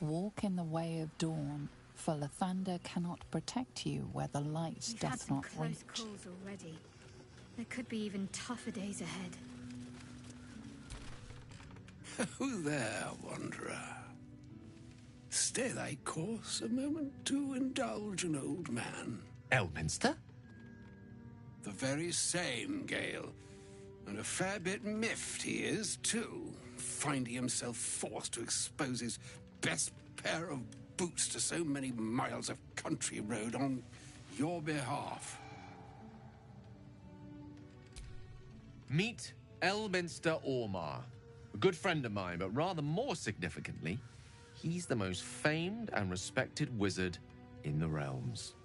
Walk in the way of dawn, for Lathander cannot protect you where the light We've had doth some not close reach. calls already. There could be even tougher days ahead. Who there, wanderer? Stay thy course a moment to indulge an old man. Elminster? The very same, Gale. And a fair bit miffed he is, too, finding himself forced to expose his best pair of boots to so many miles of country road on your behalf. Meet Elminster Ormar. A good friend of mine, but rather more significantly, he's the most famed and respected wizard in the realms.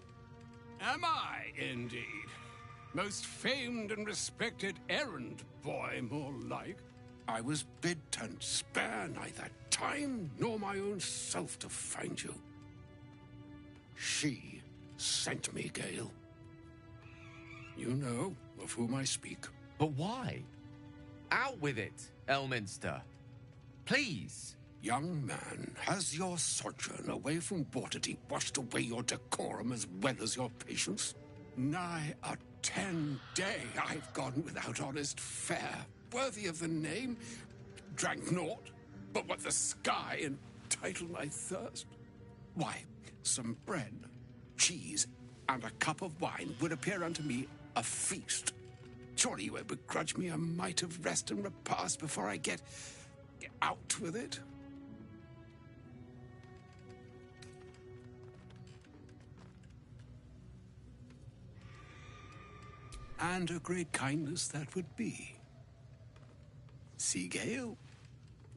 Am I, indeed? Most famed and respected errand boy, more like. I was bid to spare neither time nor my own self to find you. She sent me, Gale. You know of whom I speak. But why? Out with it, Elminster. Please. Young man, has your sojourn away from Waterdeep washed away your decorum as well as your patience? Nigh a 10-day I've gone without honest fare, worthy of the name. Drank naught but what the sky entitled my thirst. Why, some bread, cheese, and a cup of wine would appear unto me a feast. Surely you won't begrudge me a mite of rest and repast before I get out with it? And a great kindness that would be. See, Gale,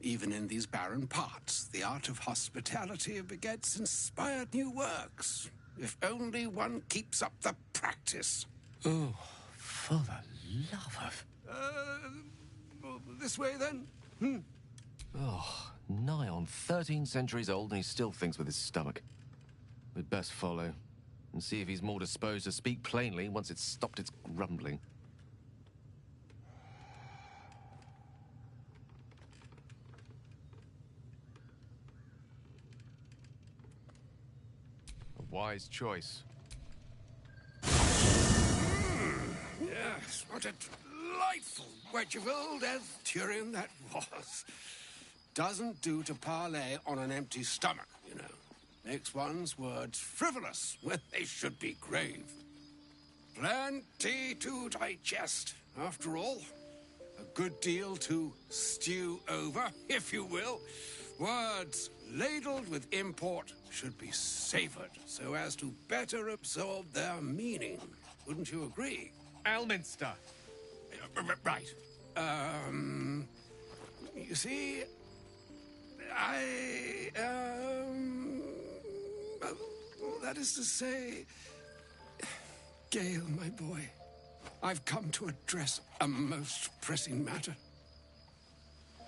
even in these barren parts, the art of hospitality begets inspired new works, if only one keeps up the practice. Oh, for the love of... This way, then? Oh, nigh on 13 centuries old and he still thinks with his stomach. We'd best follow and see if he's more disposed to speak plainly once it's stopped its grumbling. A wise choice. Yes, what a delightful wedge of old Arthurian that was. Doesn't do to parley on an empty stomach, you know. Makes one's words frivolous when they should be grave. Plenty to digest, after all. A good deal to stew over, if you will. Words ladled with import should be savored so as to better absorb their meaning. Wouldn't you agree? Elminster. Right. You see, that is to say, Gale, my boy, I've come to address a most pressing matter.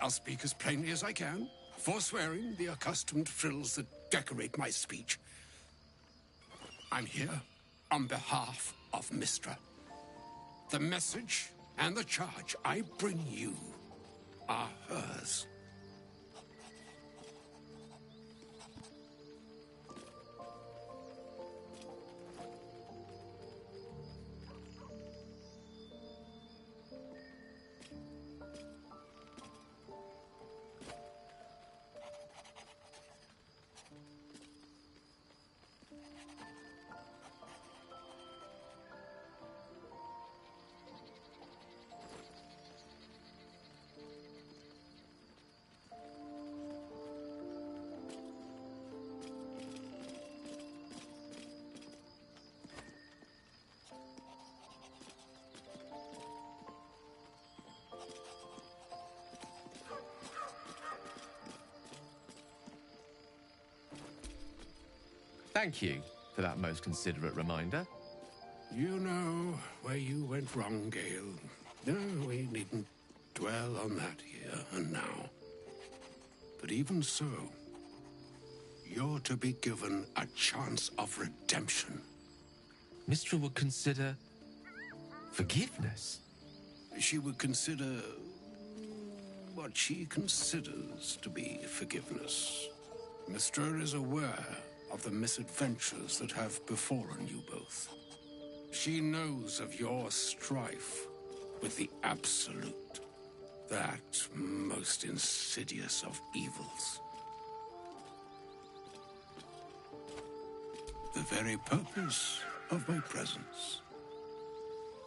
I'll speak as plainly as I can, forswearing the accustomed frills that decorate my speech. I'm here on behalf of Mistra. The message and the charge I bring you are hers. Thank you for that most considerate reminder. You know where you went wrong, Gale. No, we needn't dwell on that here and now. But even so, you're to be given a chance of redemption. Mistra would consider forgiveness. She would consider what she considers to be forgiveness. Mystra is aware of the misadventures that have befallen you both. She knows of your strife with the Absolute, that most insidious of evils. The very purpose of my presence,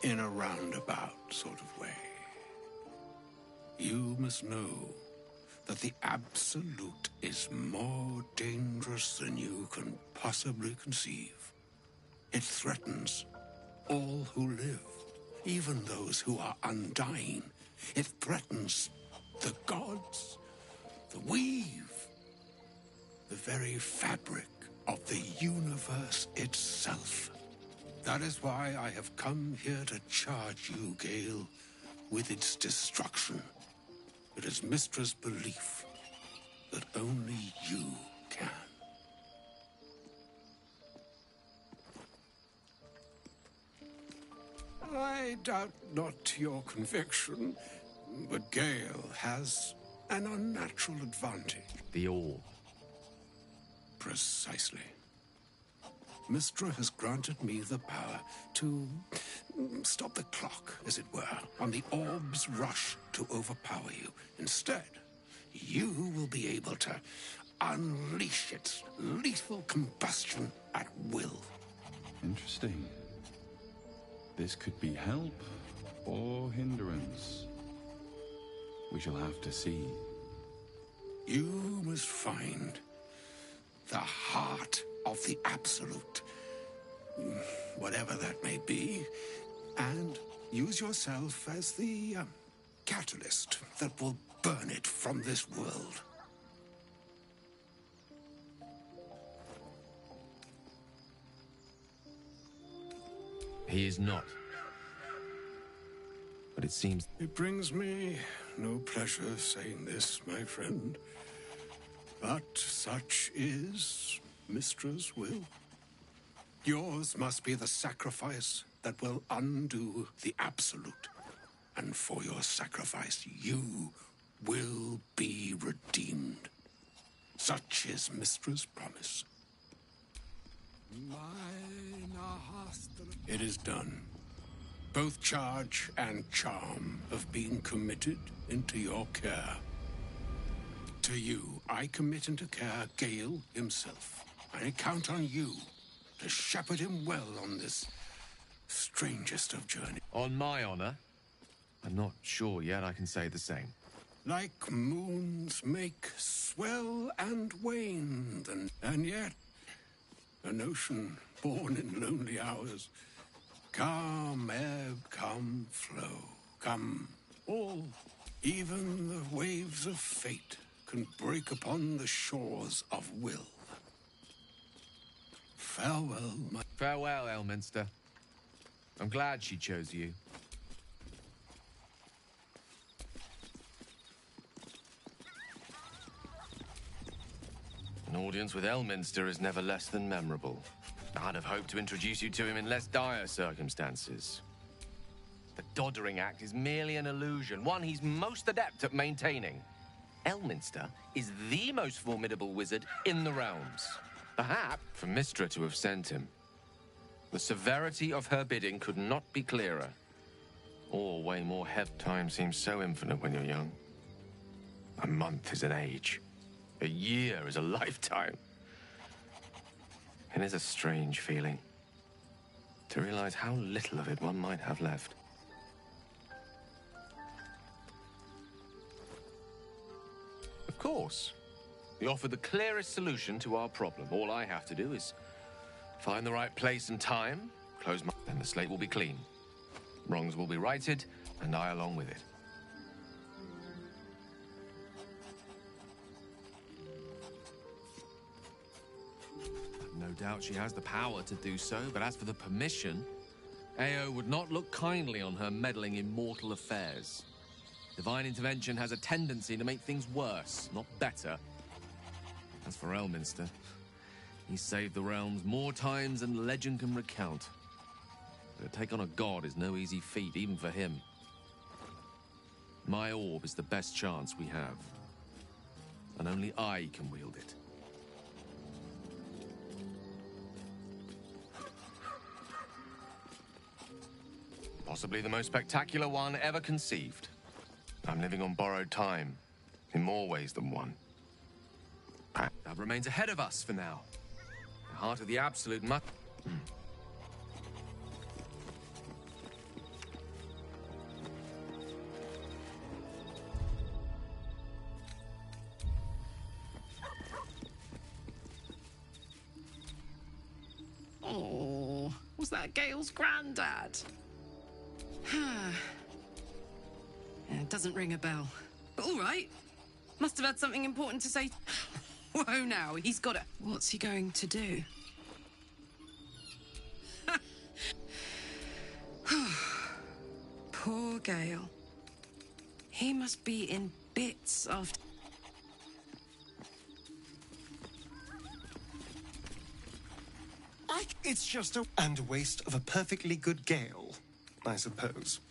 in a roundabout sort of way. You must know that the Absolute is more dangerous than you can possibly conceive. It threatens all who live, even those who are undying. It threatens the gods, the weave, the very fabric of the universe itself. That is why I have come here to charge you, Gale, with its destruction. It is Mystra's belief that only you can. I doubt not your conviction, but Gale has an unnatural advantage. The orb. Precisely. Mystra has granted me the power to stop the clock, as it were, on the orb's rush to overpower you. Instead, you will be able to unleash its lethal combustion at will. Interesting. This could be help or hindrance. We shall have to see. You must find the heart of the Absolute, whatever that may be, and use yourself as the catalyst that will burn it from this world. He is not. But it seems... It brings me no pleasure saying this, my friend, but such is Mystra's will. Yours must be the sacrifice that will undo the Absolute. And for your sacrifice, you will be redeemed. Such is Mystra's promise. It is done. Both charge and charm have been committed into your care. To you, I commit into care Gale himself. I count on you to shepherd him well on this strangest of journeys. On my honor, I'm not sure yet I can say the same. Like moons make swell and wane, and yet an ocean born in lonely hours. Come ebb, come flow, come all. Even the waves of fate can break upon the shores of will. Farewell, my... Farewell, Elminster. I'm glad she chose you. An audience with Elminster is never less than memorable. I'd have hoped to introduce you to him in less dire circumstances. The Doddering Act is merely an illusion, one he's most adept at maintaining. Elminster is the most formidable wizard in the realms. Perhaps for Mystra to have sent him. The severity of her bidding could not be clearer. Or way more heavy. Time seems so infinite when you're young. A month is an age. A year is a lifetime. It is a strange feeling to realize how little of it one might have left. Of course, we offer the clearest solution to our problem. All I have to do is find the right place and time, close my... then the slate will be clean. Wrongs will be righted, and I along with it. No doubt she has the power to do so, but as for the permission, Ao would not look kindly on her meddling in mortal affairs. Divine intervention has a tendency to make things worse, not better. As for Elminster, he saved the realms more times than legend can recount. But to take on a god is no easy feat, even for him. My orb is the best chance we have, and only I can wield it. Possibly the most spectacular one ever conceived. I'm living on borrowed time, in more ways than one. That remains ahead of us for now. The heart of the absolute Oh, was that Gale's granddad? It doesn't ring a bell. But all right. Must have had something important to say. Whoa, now, he's got it. What's he going to do? Poor Gale. He must be in bits after... It's just a waste of a perfectly good gale, I suppose.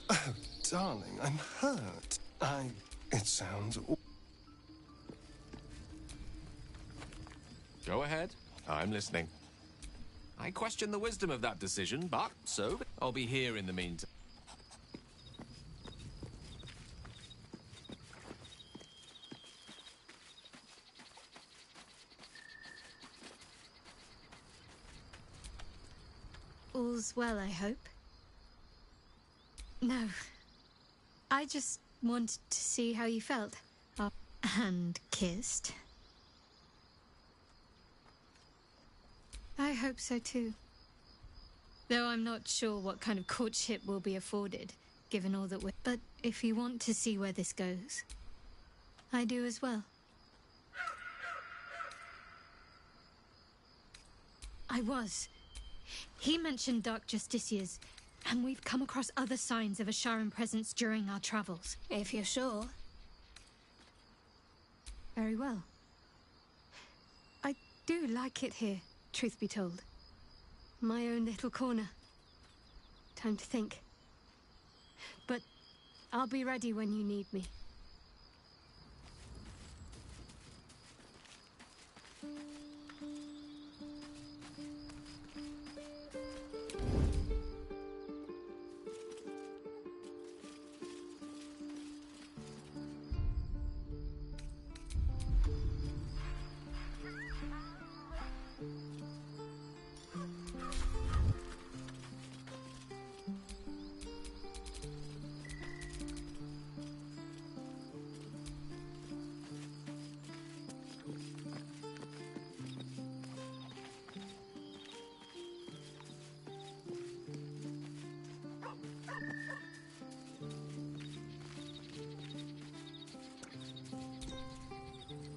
Oh, darling, I'm hurt. It sounds... Go ahead. I'm listening. I question the wisdom of that decision, but so I'll be here in the meantime. All's well, I hope. No. I just wanted to see how you felt. And kissed. I hope so too. Though I'm not sure what kind of courtship will be afforded, given all that we're... But if you want to see where this goes, I do as well. I was. He mentioned Dark Justiciars, and we've come across other signs of a Sharan presence during our travels. If you're sure. Very well. I do like it here, truth be told. My own little corner. Time to think. But I'll be ready when you need me.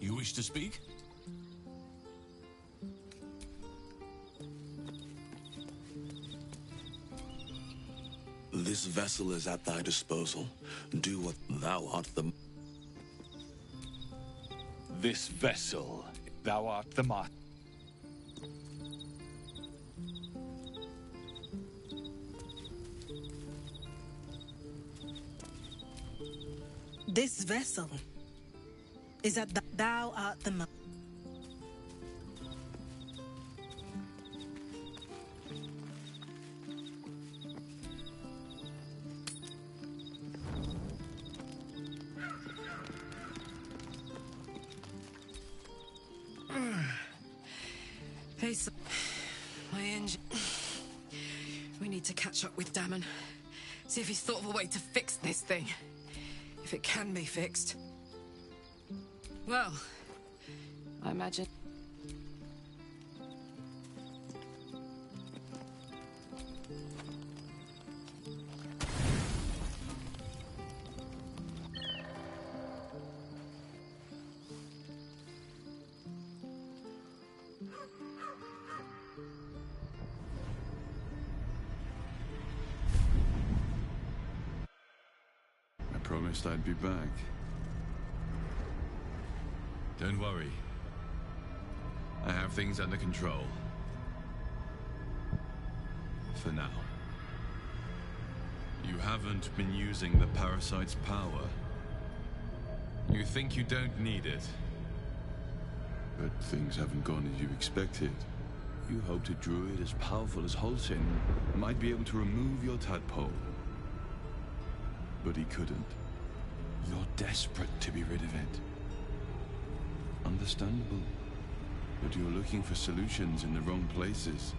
You wish to speak? This vessel is at thy disposal. Do what thou art the... This vessel, thou art the master. This vessel is that thou art the Hey, so my engine. We need to catch up with Damon. See if he's thought of a way to fix this thing. If it can be fixed. Well, I imagine... I promised I'd be back. Don't worry. I have things under control. For now. You haven't been using the parasite's power. You think you don't need it. But things haven't gone as you expected. You hoped a druid as powerful as Holsin might be able to remove your tadpole. But he couldn't. You're desperate to be rid of it. Understandable. But you're looking for solutions in the wrong places.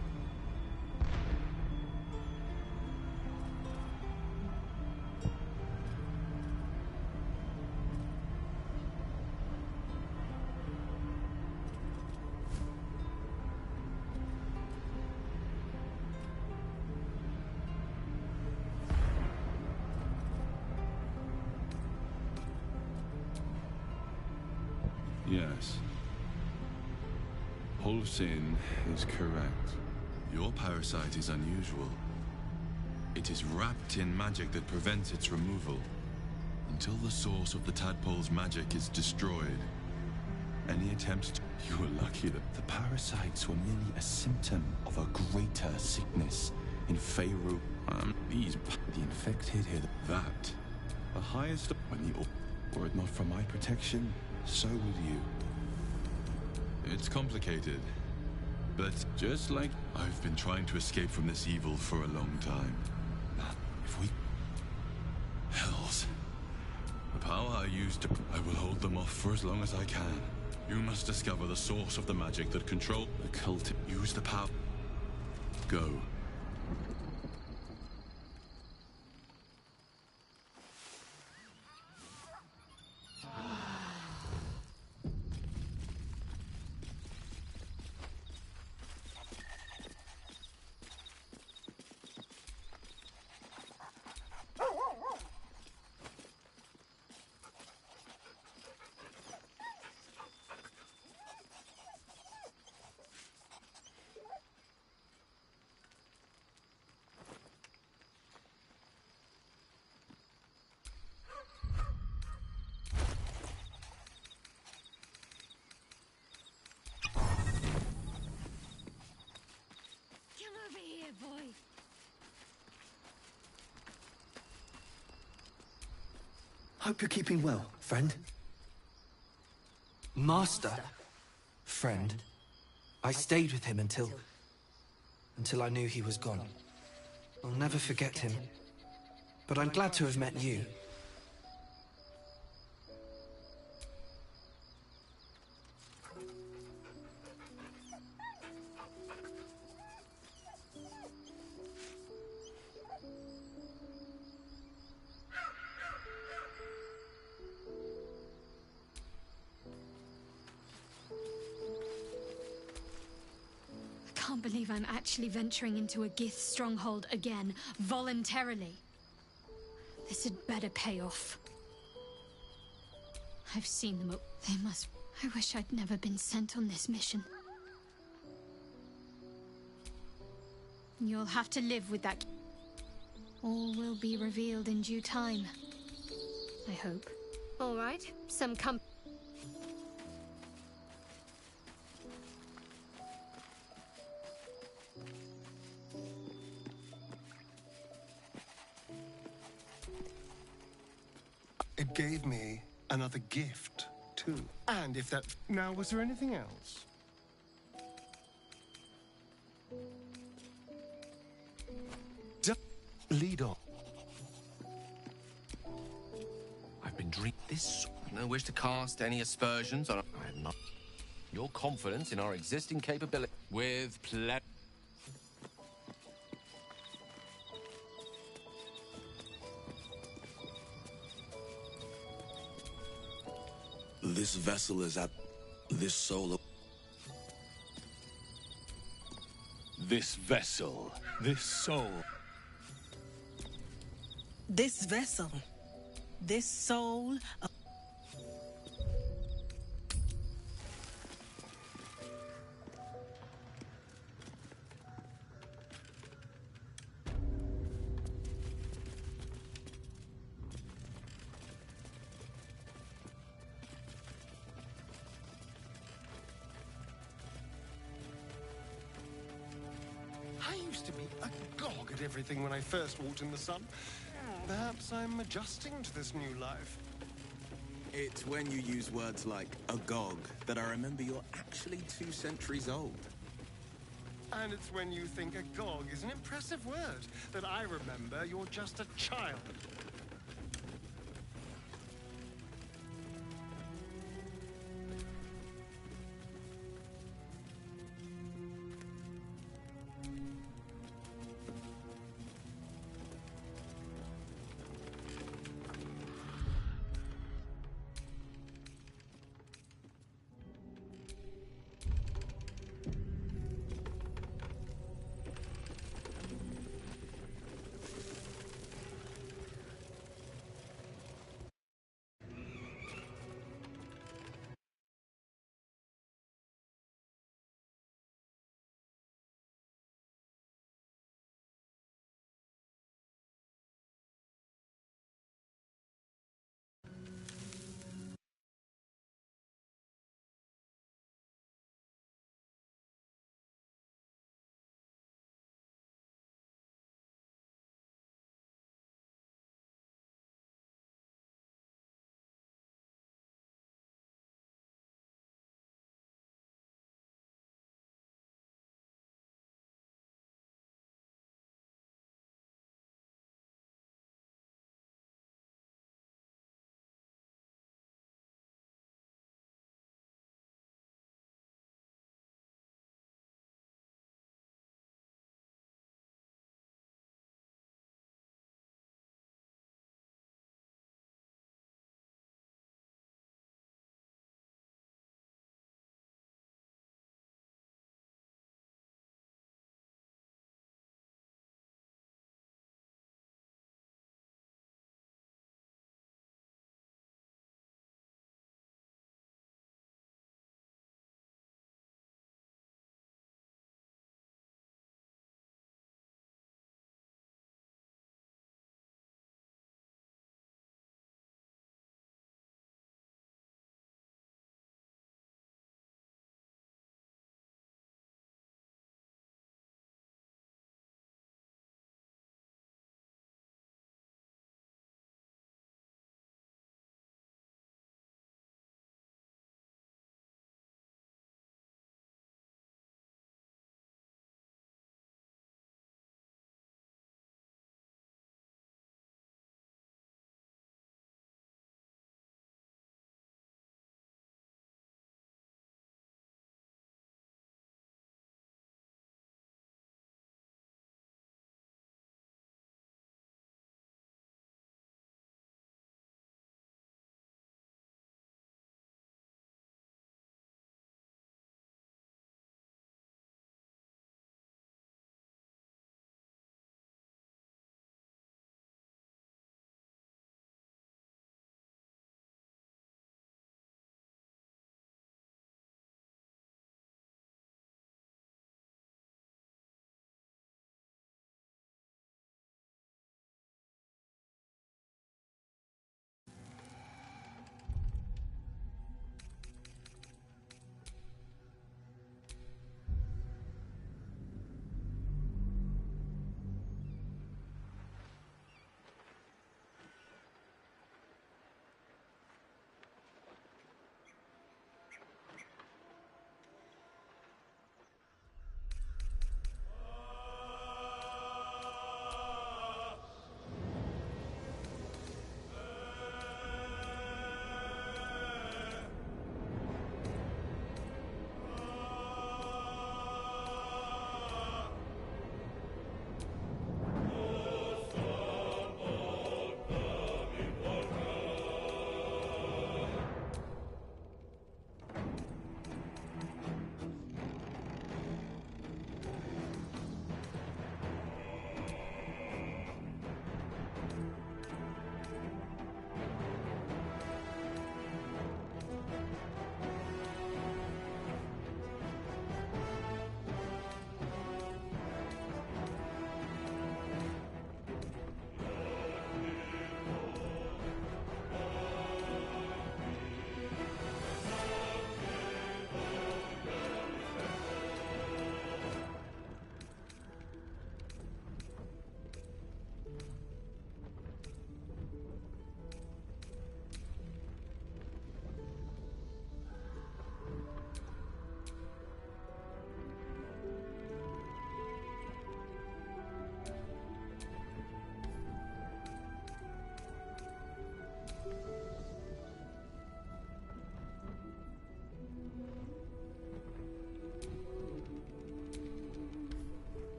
Yes. Holsin is correct. Your parasite is unusual. It is wrapped in magic that prevents its removal. Until the source of the tadpole's magic is destroyed. Any attempts to... You were lucky that the parasites were merely a symptom of a greater sickness in Faerû. The infected here. That. The highest... When the... Were it not for my protection, so would you. It's complicated. But just like I've been trying to escape from this evil for a long time. If we... Hells. The power I used to... I will hold them off for as long as I can. You must discover the source of the magic that control the cult. Use the power. Go. Boy. Hope you're keeping well, friend. Master? Friend. I stayed with him until I knew he was gone. I'll never forget him. But I'm glad to have met you. I can't believe I'm actually venturing into a Gith stronghold again, voluntarily. This had better pay off. I've seen them. They must... I wish I'd never been sent on this mission. You'll have to live with that. All will be revealed in due time. I hope. All right, some It gave me another gift, too. And if that... Now, was there anything else? Lead on. I've been dreaming this. No wish to cast any aspersions on... I have not... Your confidence in our existing capability. With pleasure. This vessel is at this soul. This vessel, this soul. This vessel, this soul. I used to be agog at everything when I first walked in the sun. Perhaps I'm adjusting to this new life. It's when you use words like agog that I remember you're actually 2 centuries old. And it's when you think agog is an impressive word that I remember you're just a child.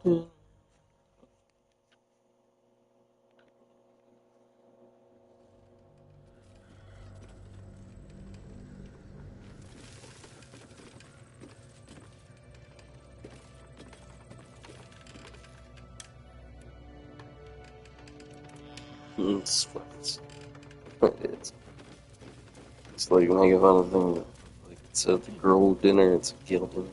It's it's like making fun of things. Like it's a girl dinner, it's a girl dinner.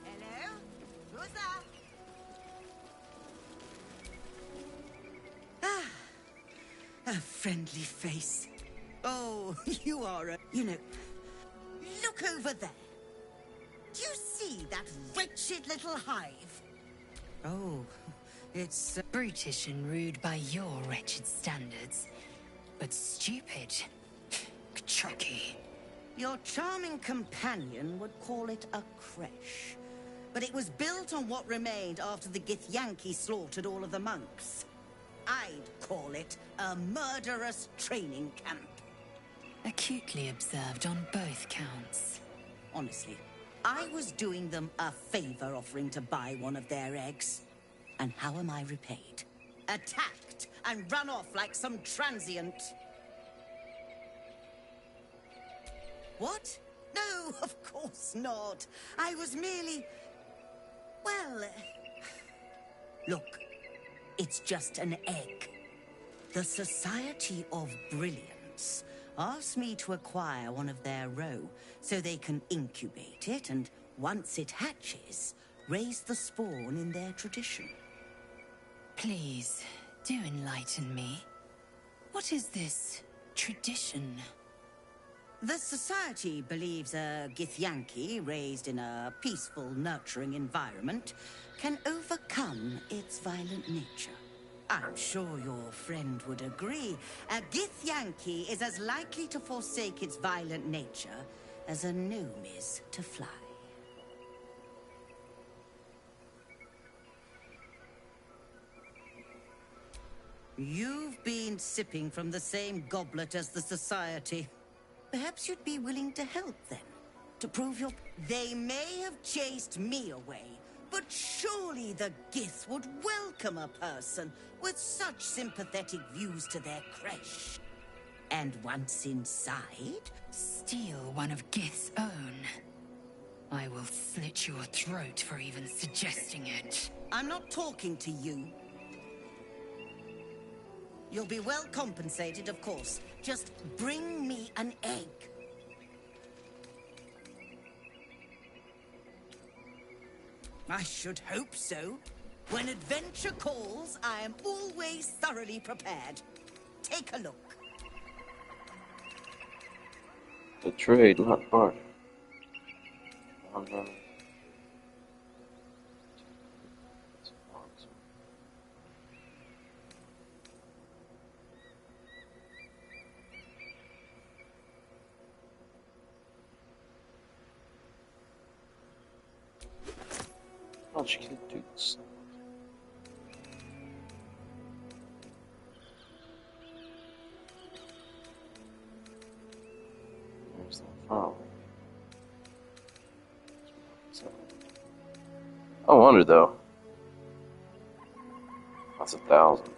Hello? Who's that? Ah, a friendly face. Oh, you are a... You know, look over there. Do you see that wretched little hive? Oh, it's brutish and rude by your wretched standards, but stupid. Chucky. Your charming companion would call it a creche. But it was built on what remained after the Githyanki slaughtered all of the monks. I'd call it a murderous training camp. Acutely observed on both counts. Honestly, I was doing them a favor offering to buy one of their eggs. And how am I repaid? Attacked and run off like some transient. What? No, of course not. I was merely... Well... Look, it's just an egg. The Society of Brilliance asked me to acquire one of their roe so they can incubate it and, once it hatches, raise the spawn in their tradition. Please, do enlighten me. What is this tradition? The Society believes a Githyanki raised in a peaceful, nurturing environment can overcome its violent nature. I'm sure your friend would agree. A Githyanki is as likely to forsake its violent nature as a gnome is to fly. You've been sipping from the same goblet as the Society. Perhaps you'd be willing to help them, to prove your... They may have chased me away, but surely the Gith would welcome a person with such sympathetic views to their creche. And once inside... Steal one of Gith's own. I will slit your throat for even suggesting it. I'm not talking to you. You'll be well compensated, of course. Just bring me an egg. I should hope so. When adventure calls, I am always thoroughly prepared. Take a look. The trade, not barter. Thought you could do this. There's that file. I wonder though. That's 1,000.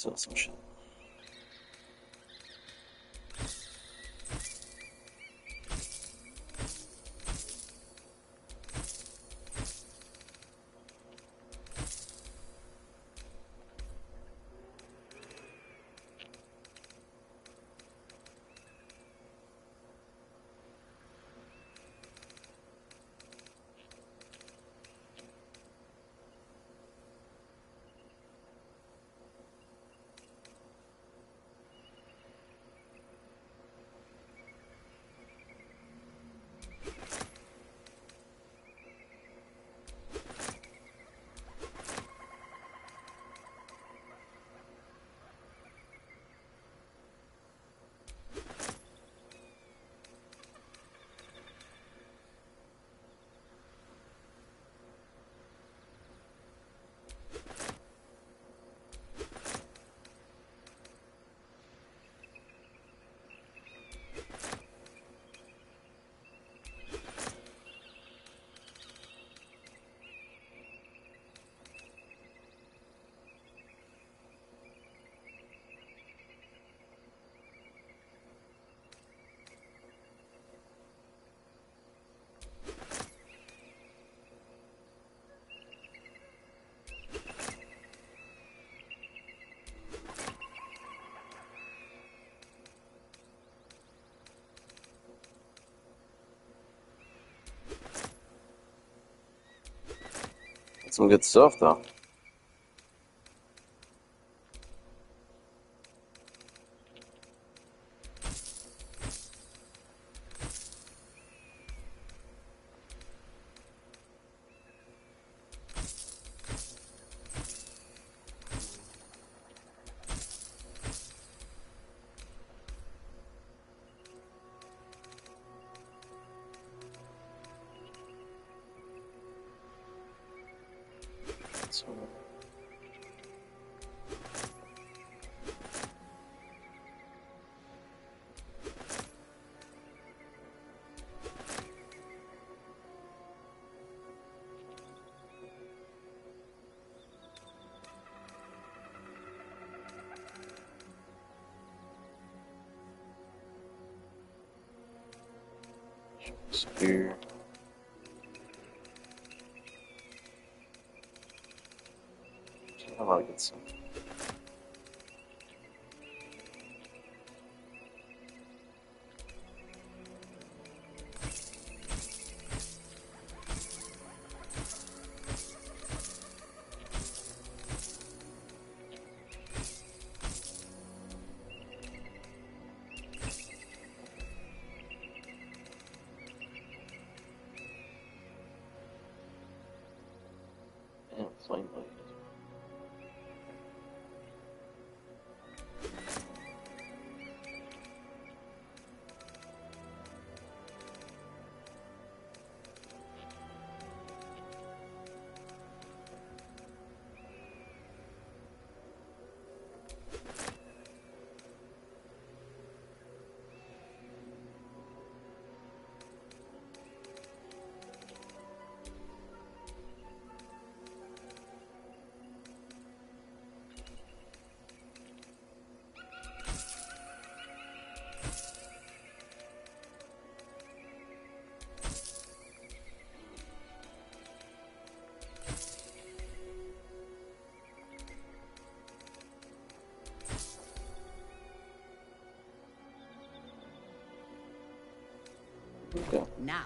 Sell some shit. Some good stuff, though. So, spear. I want to get some. Damn, flame blade. Okay. Now.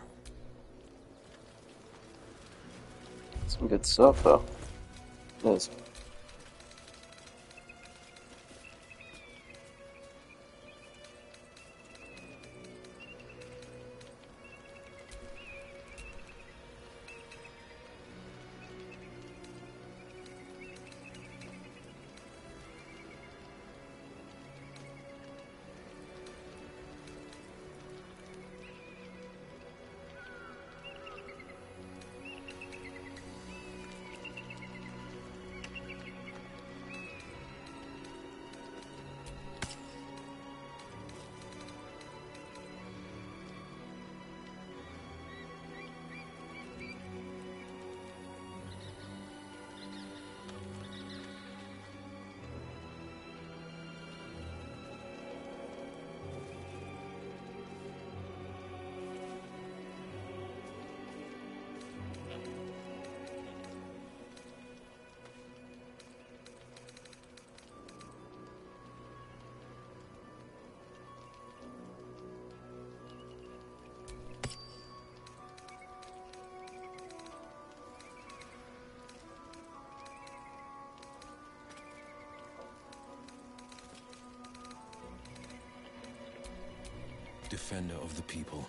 Some good stuff, though. Yes. defender of the people.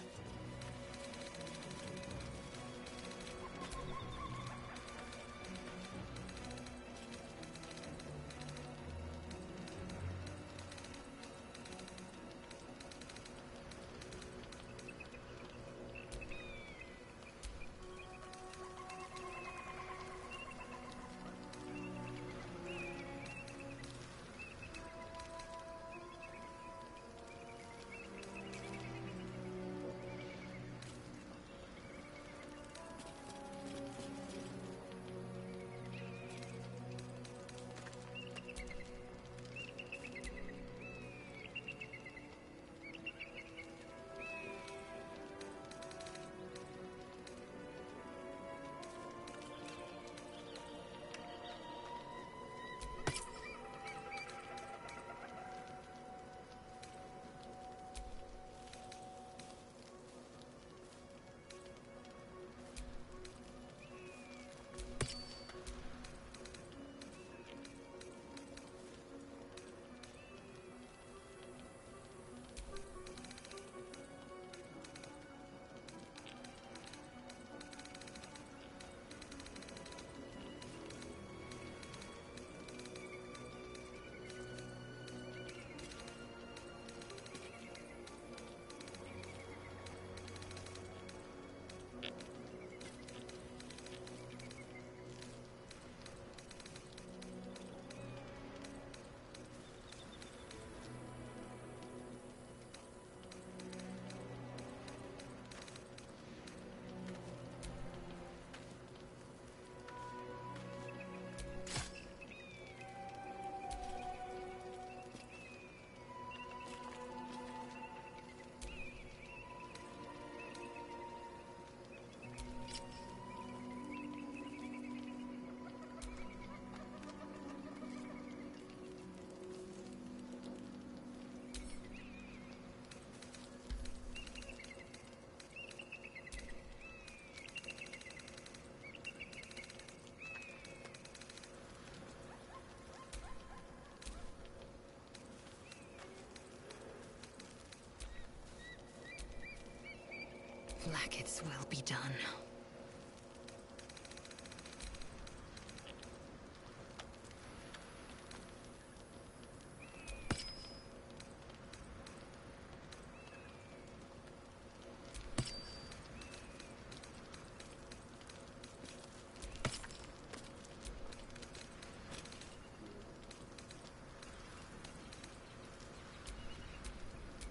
Blacket's will be done.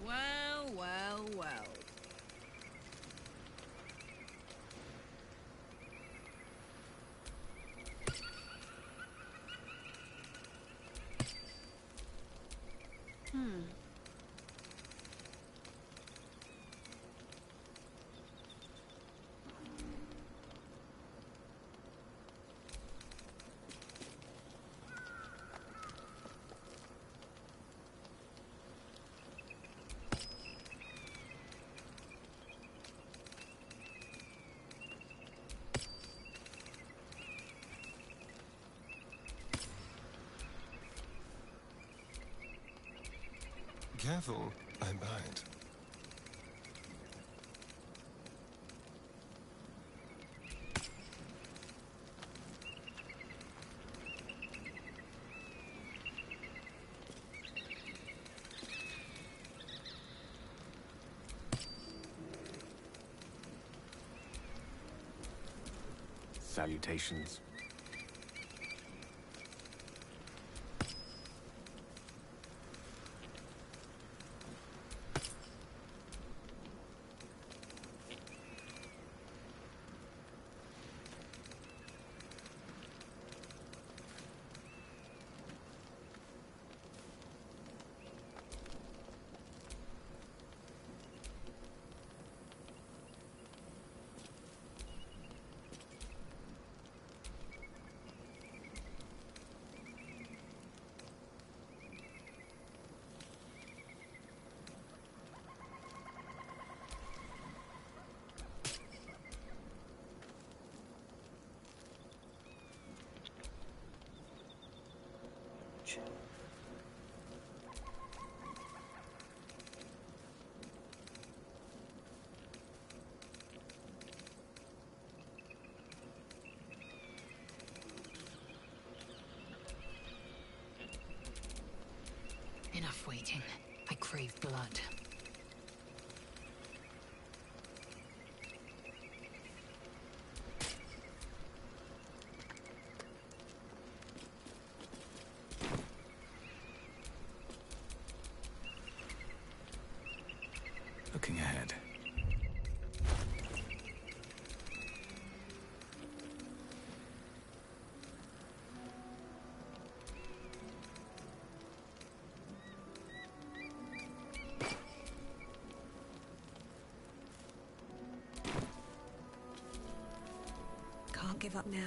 Well, well, well. Careful, I bite. Salutations. blood. Looking ahead. Can't give up now.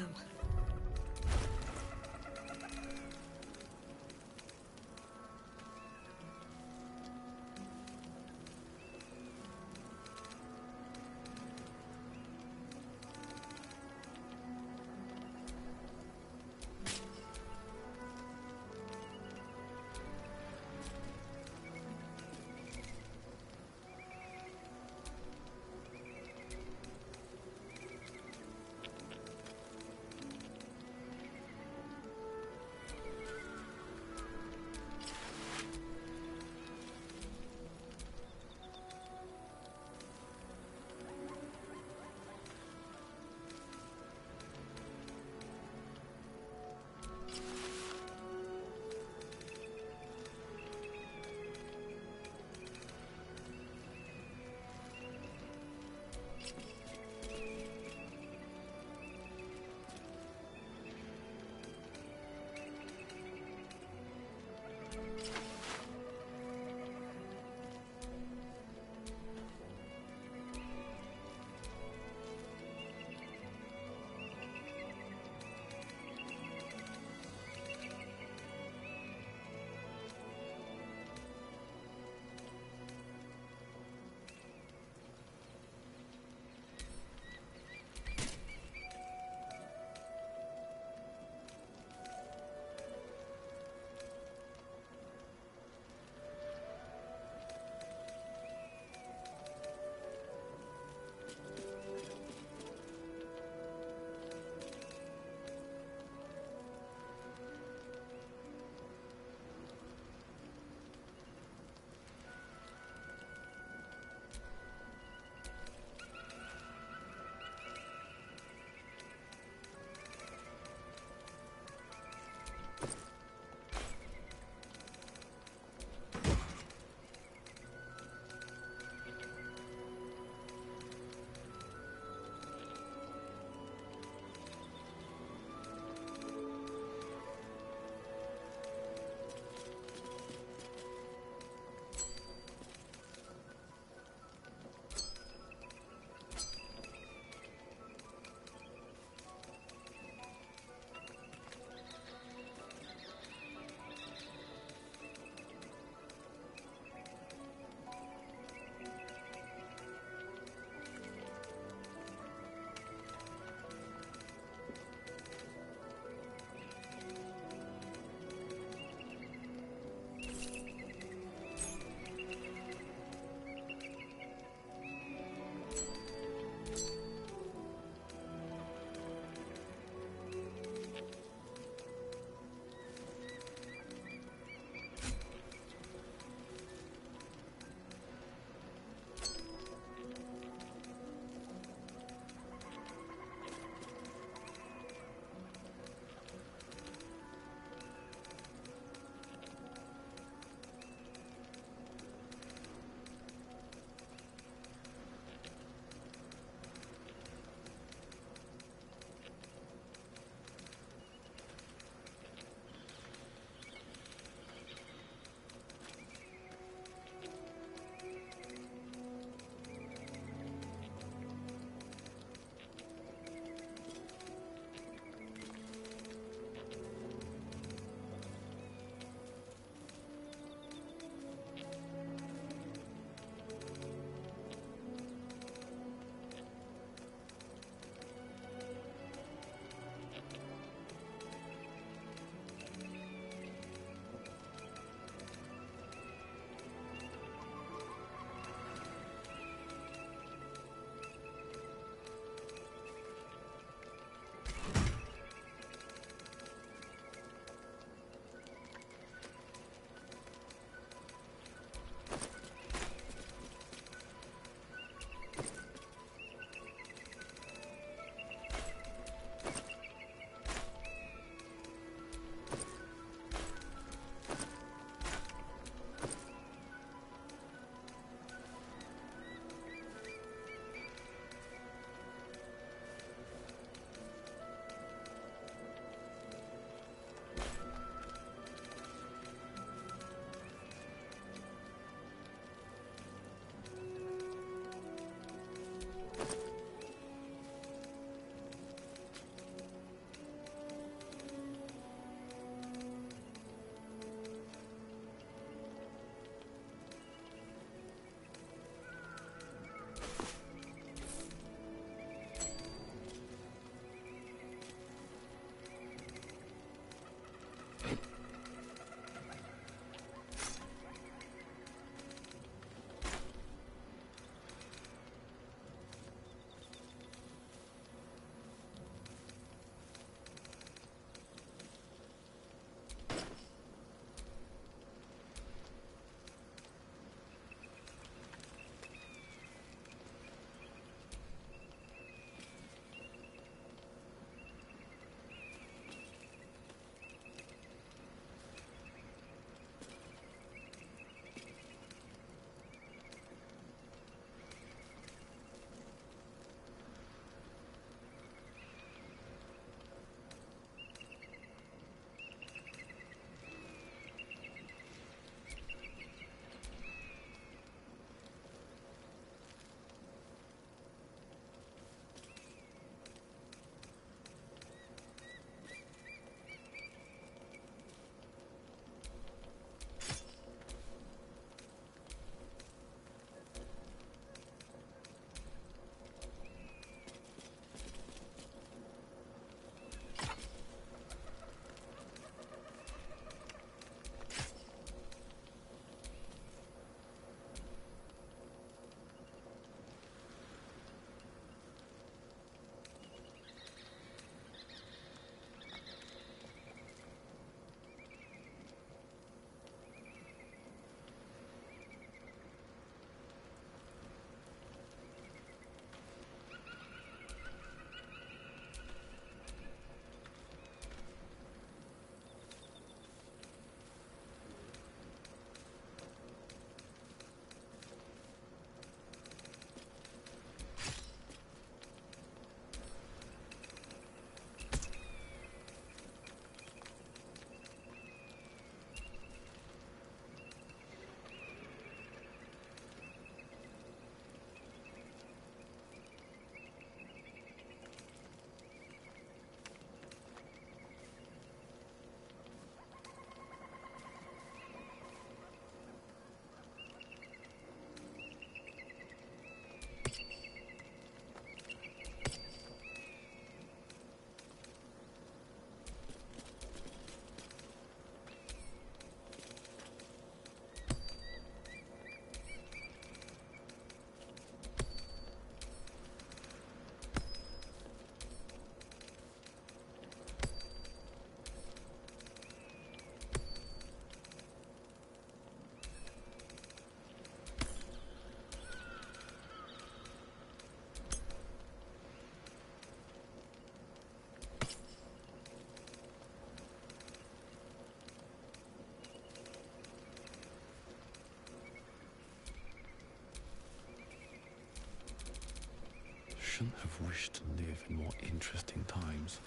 shouldn't have wished to live in more interesting times.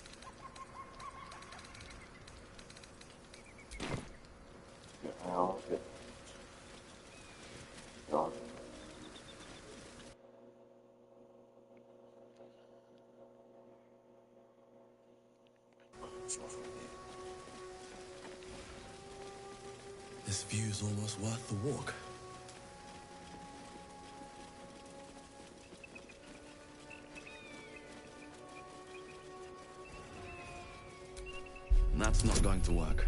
Oh, okay. Gone. This view's almost worth the walk. That's not going to work.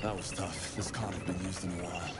That was tough. This can't have been used in a while.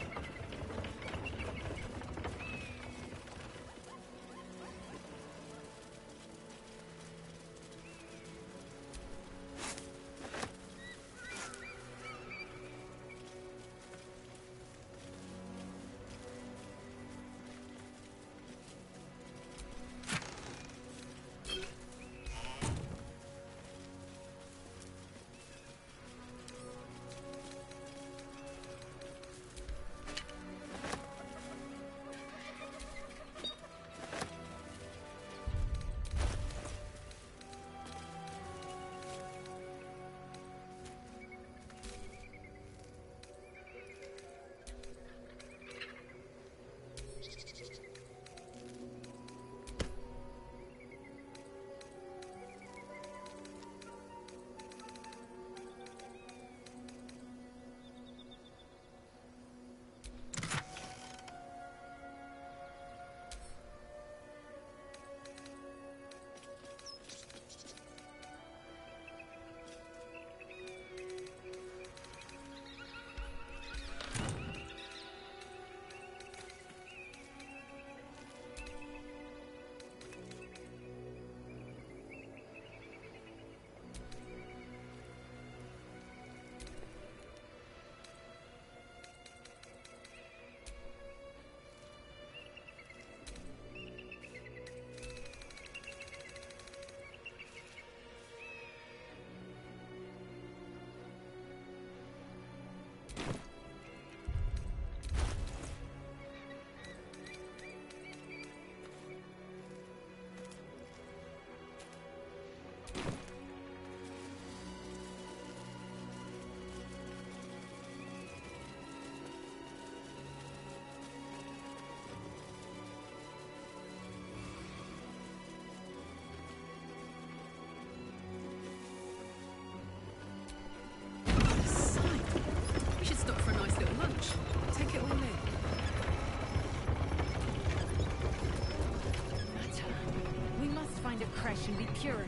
Can be purified.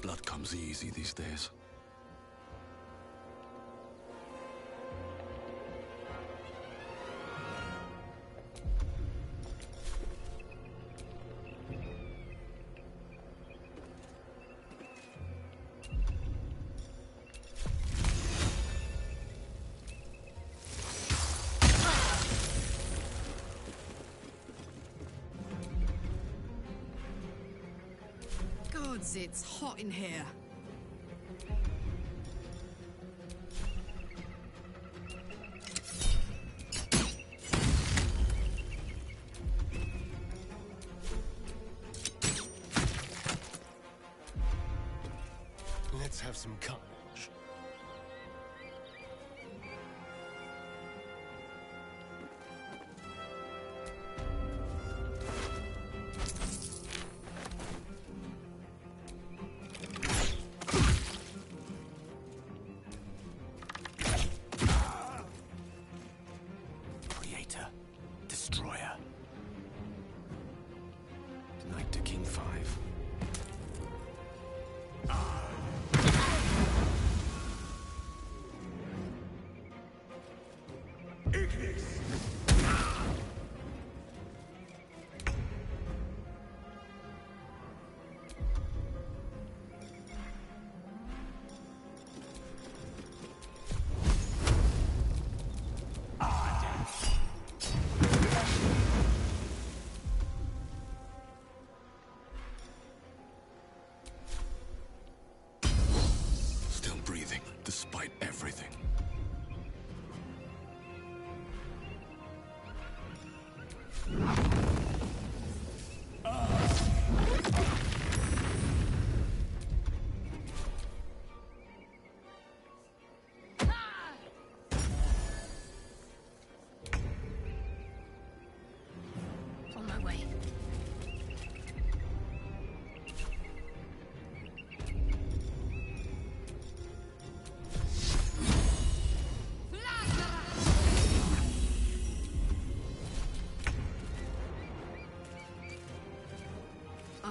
Blood comes easy these days. Gods, it's hot in here. Let's have some carnage. Creator, Destroyer. Knight to King 5.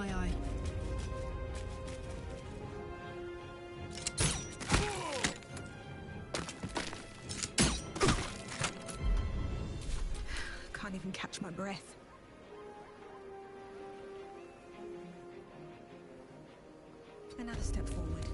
Aye, aye. Can't even catch my breath. Another step forward.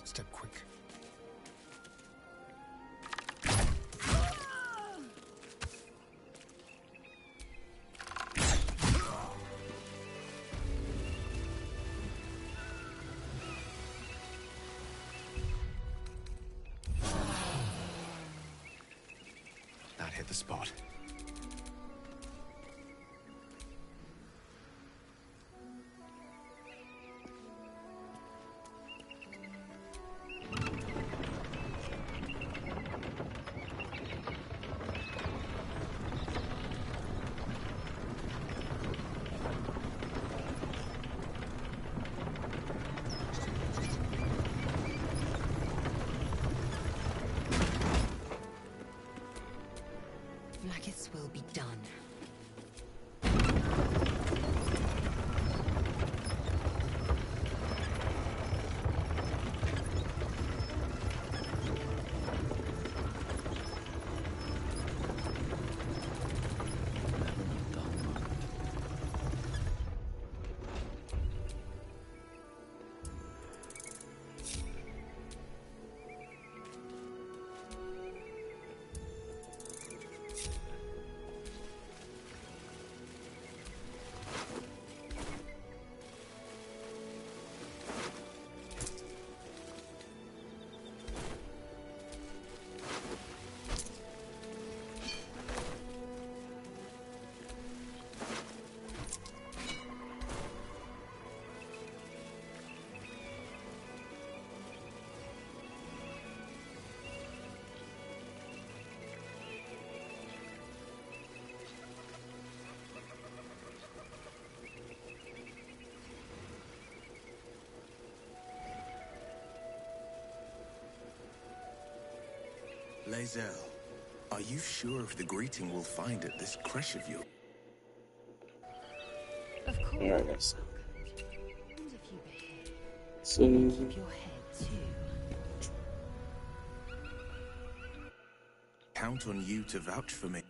Step quick. That hit the spot. Vlaakith's will be done. Lae'zel, are you sure if the greeting will find it, this creche of yours? Of course. Yeah, I guess. And if you behave, So, keep your head too. Count on you to vouch for me.